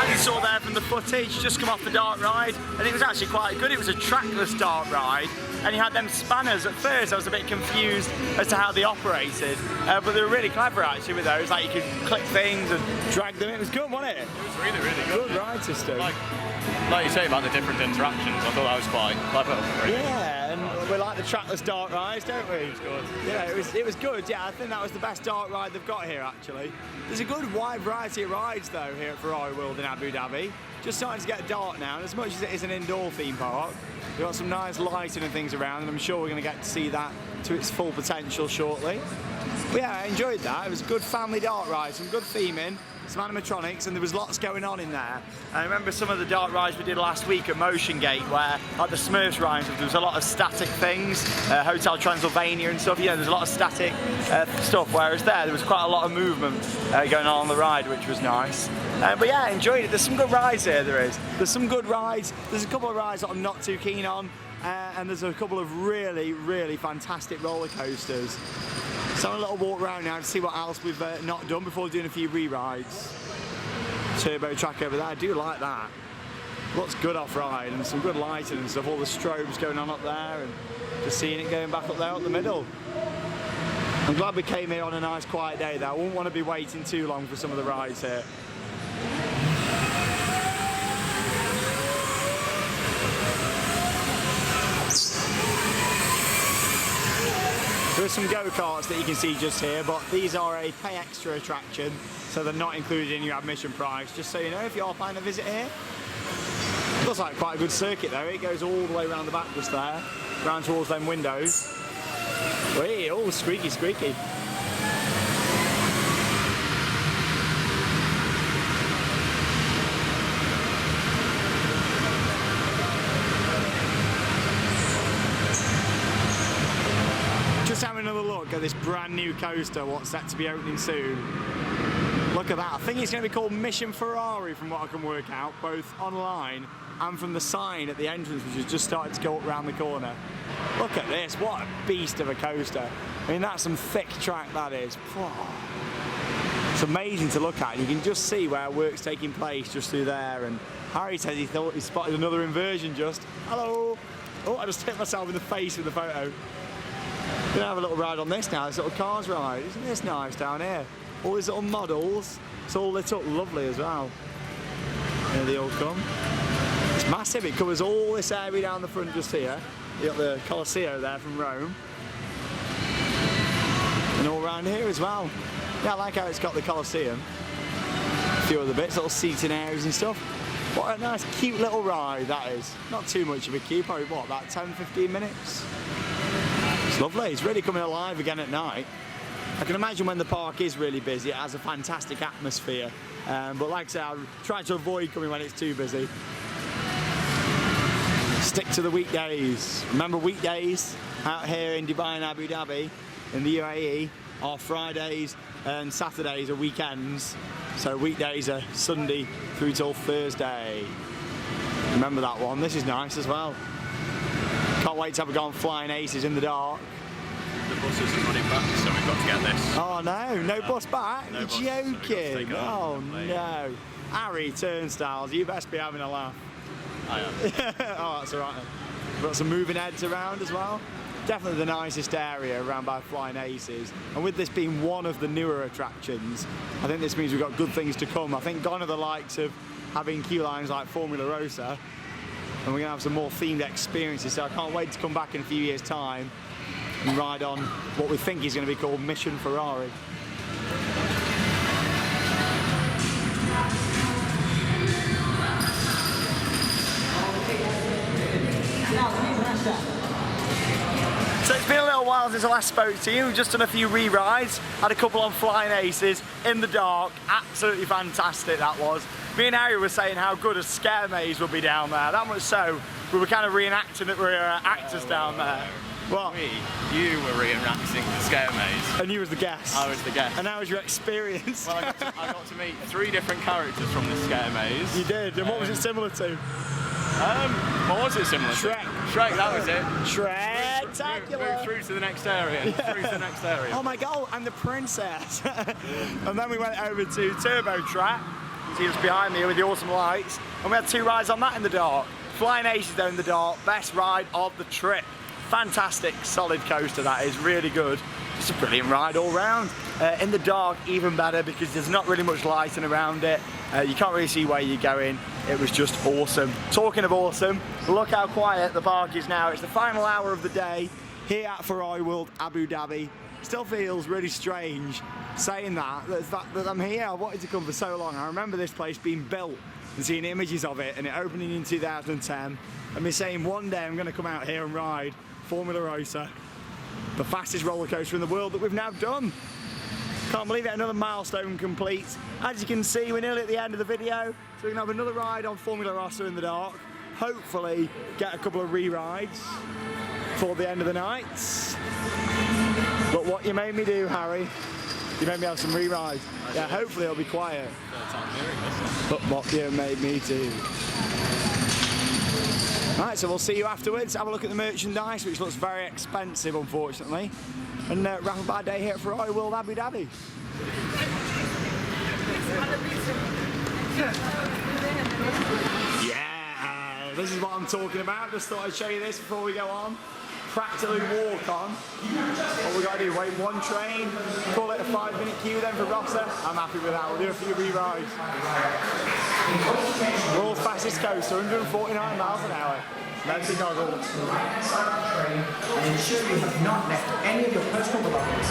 A: As you saw there from the footage, just come off the dart ride, and it was actually quite good. It was a trackless dart ride, and you had them spanners. At first I was a bit confused as to how they operated, but they were really clever actually with those. Like you could click things and drag them. It was good, wasn't it?
B: It was really, really good.
A: Good ride system.
B: Like you say about the different interactions, I thought that was quite clever. Really.
A: Yeah, and we like the trackless dart rides, don't we?
B: It was good.
A: Yeah, it was good. Yeah, I think that was the best dart ride they've got here actually. There's a good wide variety of rides though here at Ferrari World in Abu Dhabi. just starting to get dark now, and as much as it is an indoor theme park, we've got some nice lighting and things around, and I'm sure we're going to get to see that to its full potential shortly. But yeah, I enjoyed that. It was a good family dark ride, some good theming, some animatronics, and there was lots going on in there. I remember some of the dark rides we did last week at Motion Gate, where, like the Smurfs ride, there was a lot of static things, Hotel Transylvania and stuff. Yeah, there's a lot of static stuff, whereas there was quite a lot of movement going on the ride, which was nice. But yeah, I enjoyed it. There's some good rides here, There's some good rides. There's a couple of rides that I'm not too keen on, and there's a couple of really, really fantastic roller coasters. So I'm a little walk around now to see what else we've not done before doing a few re-rides. Turbo track over there, I do like that. Looks good off-ride and some good lighting and stuff, all the strobes going on up there and just seeing it going back up there up the middle. I'm glad we came here on a nice quiet day though. I wouldn't want to be waiting too long for some of the rides here. There are some go-karts that you can see just here, but these are a pay extra attraction, so they're not included in your admission price, just so you know if you are planning a visit here. It looks like quite a good circuit though. It goes all the way around the back just there, round towards them windows. Whee, oh, squeaky, squeaky. Having another look at this brand new coaster, what's set to be opening soon. Look at that. I think it's going to be called Mission Ferrari from what I can work out, both online and from the sign at the entrance, which has just started to go up around the corner. Look at this, what a beast of a coaster. I mean, that's some thick track, that is. It's amazing to look at. You can just see where work's taking place just through there, and Harry says he thought he spotted another inversion just. Hello! Oh, I just hit myself in the face with the photo. We're going to have a little ride on this now, this little cars ride. Isn't this nice down here? All these little models, it's all lit up lovely as well. Here they all come. It's massive, it covers all this area down the front just here. You got the Colosseo there from Rome. And all around here as well. Yeah, I like how it's got the Colosseum. A few other bits, little seating areas and stuff. What a nice cute little ride that is. Not too much of a queue, probably what, about 10-15 minutes? It's lovely, it's really coming alive again at night. I can imagine when the park is really busy, it has a fantastic atmosphere. But like I say, I try to avoid coming when it's too busy. Stick to the weekdays. Remember, weekdays out here in Dubai and Abu Dhabi, in the UAE, are Fridays and Saturdays are weekends. So weekdays are Sunday through till Thursday. Remember that one, this is nice as well. Can't wait to have a go on Flying Aces in the dark.
B: The bus isn't running back, so we've got to get this.
A: Oh no, no bus back?
B: No
A: You're
B: bus, so we've got to
A: joking.
B: take it
A: Oh
B: on.
A: no. Harry Turnstiles, you best be having a laugh.
B: I am.
A: Oh, that's alright then. We've got some moving heads around as well. Definitely the nicest area around by Flying Aces. And with this being one of the newer attractions, I think this means we've got good things to come. I think gone are the likes of having queue lines like Formula Rossa, and we're going to have some more themed experiences, so I can't wait to come back in a few years' time and ride on what we think is going to be called Mission Ferrari. So it's been a little while since I last spoke to you. We've just done a few re-rides, had a couple on Flying Aces, in the dark, absolutely fantastic that was. Me and Harry were saying how good a scare maze would be down there, that much so we were kind of reenacting that we were actors down there. What?
B: You were reenacting the scare maze.
A: And you was the guest.
B: I was the guest.
A: And how was your experience?
B: Well, I got to meet 3 different characters from the scare maze.
A: You did, and what was it similar to?
B: What was it similar to?
A: Shrek.
B: Shrek, that was it.
A: Shrek-tacular.
B: Move through to the next area, and through to the next area.
A: Oh my god, and the princess. And then we went over to Turbo Track. See what's behind me with the awesome lights. And we had 2 rides on that in the dark. Flying Aces though in the dark, best ride of the trip. Fantastic, solid coaster that is, really good. Just a brilliant ride all round. In the dark, even better because there's not really much lighting around it. You can't really see where you're going. It was just awesome. Talking of awesome, look how quiet the park is now. It's the final hour of the day here at Ferrari World Abu Dhabi. Still feels really strange saying that I'm here. I wanted to come for so long. I remember this place being built and seeing images of it and it opening in 2010 and me saying one day I'm going to come out here and ride Formula Rossa, the fastest roller coaster in the world that we've now done. Can't believe it, another milestone complete. As you can see, we're nearly at the end of the video, so we can have another ride on Formula Rossa in the dark. Hopefully get a couple of re-rides before the end of the night. But what you made me do, Harry, you made me have some re-rides. Yeah, hopefully it'll be quiet. But what you made me do. Right, so we'll see you afterwards. Have a look at the merchandise, which looks very expensive, unfortunately. And wrap up our day here at Ferrari World Abu Dhabi. Yeah, this is what I'm talking about. Just thought I'd show you this before we go on. Practically walk on. What we got to do, wait one train, call it a 5-minute queue then for Rossa. I'm happy with that. We'll do a few re-rides. World's fastest coaster, 149 miles an hour. Let's goggle.
J: And ensure you have not left any of your personal belongings.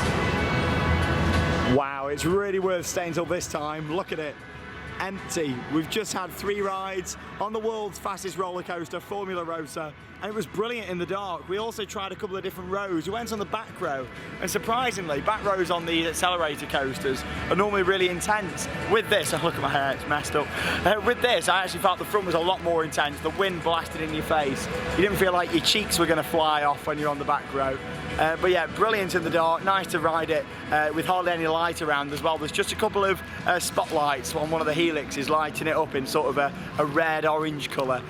A: Wow, it's really worth staying till this time. Look at it. Empty. We've just had 3 rides on the world's fastest roller coaster, Formula Rossa, and it was brilliant in the dark. We also tried a couple of different rows. We went on the back row, and surprisingly, back rows on the accelerator coasters are normally really intense. With this, oh, look at my hair, it's messed up. With this, I actually felt the front was a lot more intense. The wind blasted in your face. You didn't feel like your cheeks were going to fly off when you're on the back row. But yeah, brilliant in the dark, nice to ride it with hardly any light around as well. There's just a couple of spotlights on one of the helixes lighting it up in sort of a red-orange colour,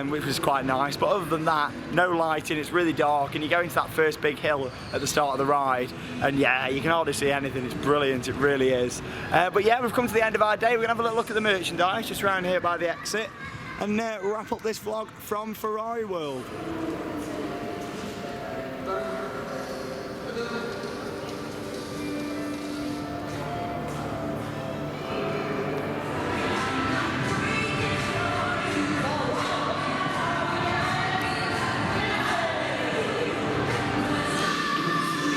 A: which was quite nice. But other than that, no lighting, it's really dark, and you go into that first big hill at the start of the ride, and yeah, you can hardly see anything. It's brilliant, it really is. But yeah, we've come to the end of our day. We're going to have a little look at the merchandise just around here by the exit, and wrap up this vlog from Ferrari World.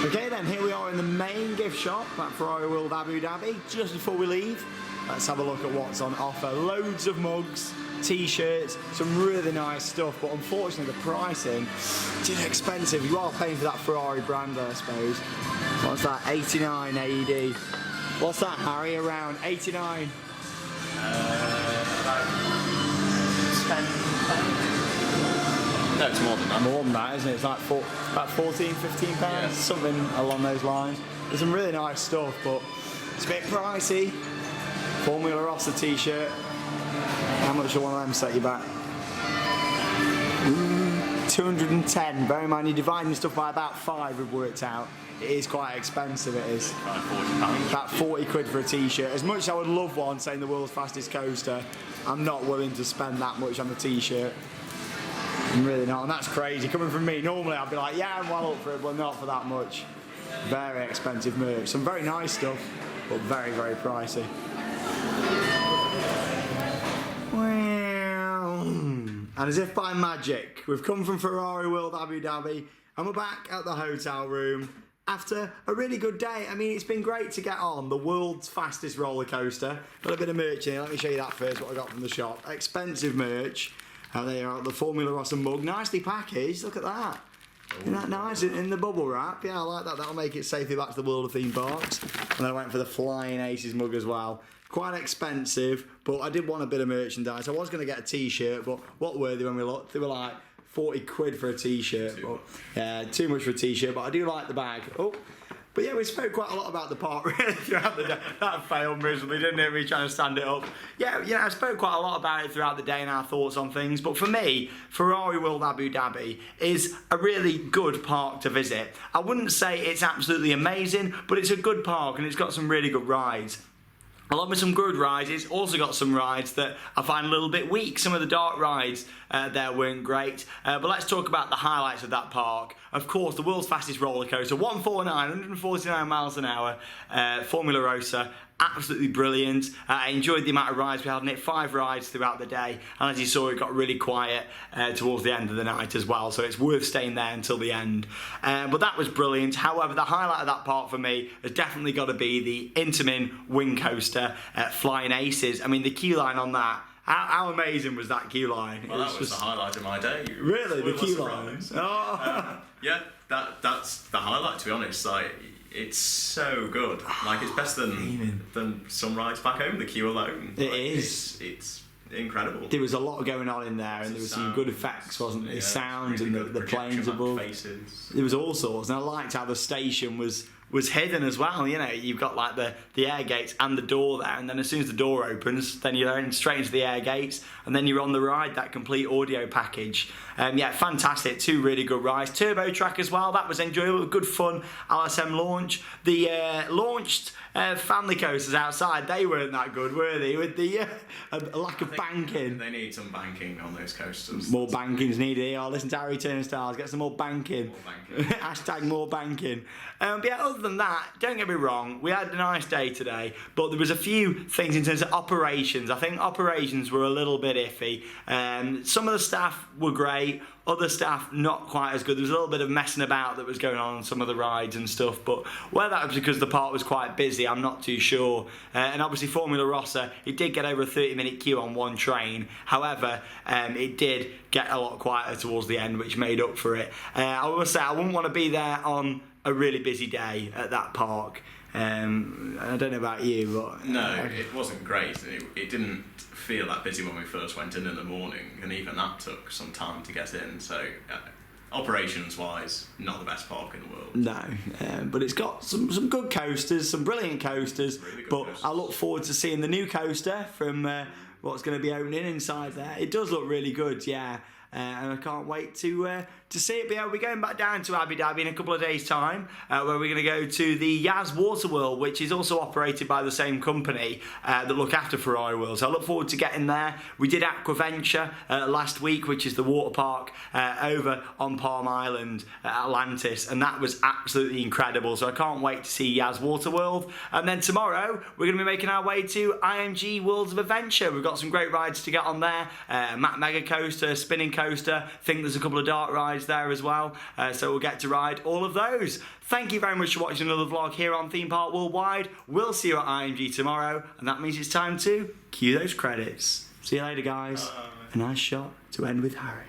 A: Okay then, here we are in the main gift shop at Ferrari World Abu Dhabi. Just before we leave, let's have a look at what's on offer. Loads of mugs, t-shirts, some really nice stuff, but unfortunately the pricing is expensive. You are paying for that Ferrari brand, I suppose. What's that? 89 AED. What's that, Harry? Around 89?
B: About 10. No, it's more than that.
A: More than that, isn't it? It's like about 14, 15 pounds, yeah. Something along those lines. There's some really nice stuff, but it's a bit pricey. Formula Rossa t-shirt. How much will one of them set you back? 210. Bear in mind, you're dividing stuff by about 5, we've worked out. It is quite expensive, it is. About 40 quid for a t-shirt. As much as I would love one saying the world's fastest coaster, I'm not willing to spend that much on a t-shirt. I'm really not, and that's crazy. Coming from me, normally I'd be like, yeah, I'm well up for it, but not for that much. Very expensive merch. Some very nice stuff, but very, very pricey. And as if by magic, we've come from Ferrari World Abu Dhabi, and we're back at the hotel room after a really good day. I mean, it's been great to get on the world's fastest roller coaster. Got a bit of merch in here. Let me show you that first, what I got from the shop. Expensive merch. And there you are, the Formula Rossa mug, nicely packaged, look at that. Isn't that nice, in the bubble wrap? Yeah, I like that, that'll make it safely back to the world of theme parks. And then I went for the Flying Aces mug as well. Quite expensive, but I did want a bit of merchandise. I was going to get a t-shirt, but what were they when we looked? They were like 40 quid for a t-shirt. Yeah, too much for a t-shirt, but I do like the bag. Oh. But yeah, we spoke quite a lot about the park really throughout the day. That failed miserably, didn't it? Me trying to stand it up. Yeah, you know, I spoke quite a lot about it throughout the day and our thoughts on things. But for me, Ferrari World Abu Dhabi is a really good park to visit. I wouldn't say it's absolutely amazing, but it's a good park and it's got some really good rides. Along with some good rides, it's also got some rides that I find a little bit weak. Some of the dark rides there weren't great. But let's talk about the highlights of that park. Of course, the world's fastest roller coaster, 149 miles an hour, Formula Rossa. Absolutely brilliant. I enjoyed the amount of rides we had in it, 5 rides throughout the day, and as you saw it got really quiet towards the end of the night as well, so it's worth staying there until the end. But that was brilliant. However, the highlight of that park for me has definitely got to be the Intamin wing coaster Flying Aces. I mean, the queue line on that, How amazing was that queue line?
B: Well, that was the highlight of my day.
A: Really, the queue
B: line?
A: line? Oh.
B: Yeah, that's the highlight, to be honest. Like, it's so good. Like, it's better than some rides back home, the queue alone.
A: It is.
B: It's incredible.
A: There was a lot going on in there, and there was some good effects, wasn't there? Sounds and the planes above.
B: Faces.
A: There was all sorts, and I liked how the station was hidden as well. You know, you've got like the air gates and the door there, and then as soon as the door opens, then you're in straight into the air gates, and then you're on the ride, that complete audio package. Yeah, fantastic. 2 really good rides. Turbo track as well, that was enjoyable, good fun. LSM launch. The launched family coasters outside, they weren't that good, were they? With the lack of banking.
B: They need some banking on those coasters.
A: More banking's needed. Oh, listen to Harry Turnstiles, get some more banking. Hashtag more banking. But yeah, other than that, don't get me wrong, we had a nice day today, but there was a few things in terms of operations. I think operations were a little bit iffy. Some of the staff were great, other staff not quite as good. There was a little bit of messing about that was going on some of the rides and stuff, but whether that was because the park was quite busy, I'm not too sure. And obviously Formula Rossa, it did get over a 30-minute queue on one train. However, it did get a lot quieter towards the end, which made up for it. I will say I wouldn't want to be there on a really busy day at that park. I don't know about you, but
B: no, it wasn't great. It didn't feel that busy when we first went in the morning, and even that took some time to get in. So, operations-wise, not the best park in the world.
A: No, but it's got some good coasters, some brilliant coasters. Really good coasters. I look forward to seeing the new coaster from what's going to be opening inside there. It does look really good, yeah. And I can't wait to see it. But yeah, we're going back down to Abu Dhabi in a couple of days' time, where we're going to go to the Yas Water World, which is also operated by the same company that look after Ferrari World. So I look forward to getting there. We did Aquaventure last week, which is the water park over on Palm Island, Atlantis, and that was absolutely incredible. So I can't wait to see Yas Water World. And then tomorrow, we're going to be making our way to IMG Worlds of Adventure. We've got some great rides to get on there. Matt Mega Coaster, Spinning Coaster. I think there's a couple of dark rides there as well, so we'll get to ride all of those. Thank you very much for watching another vlog here on Theme Park Worldwide. We'll see you at IMG tomorrow, and that means it's time to cue those credits. See you later, guys. A nice shot to end with Harry.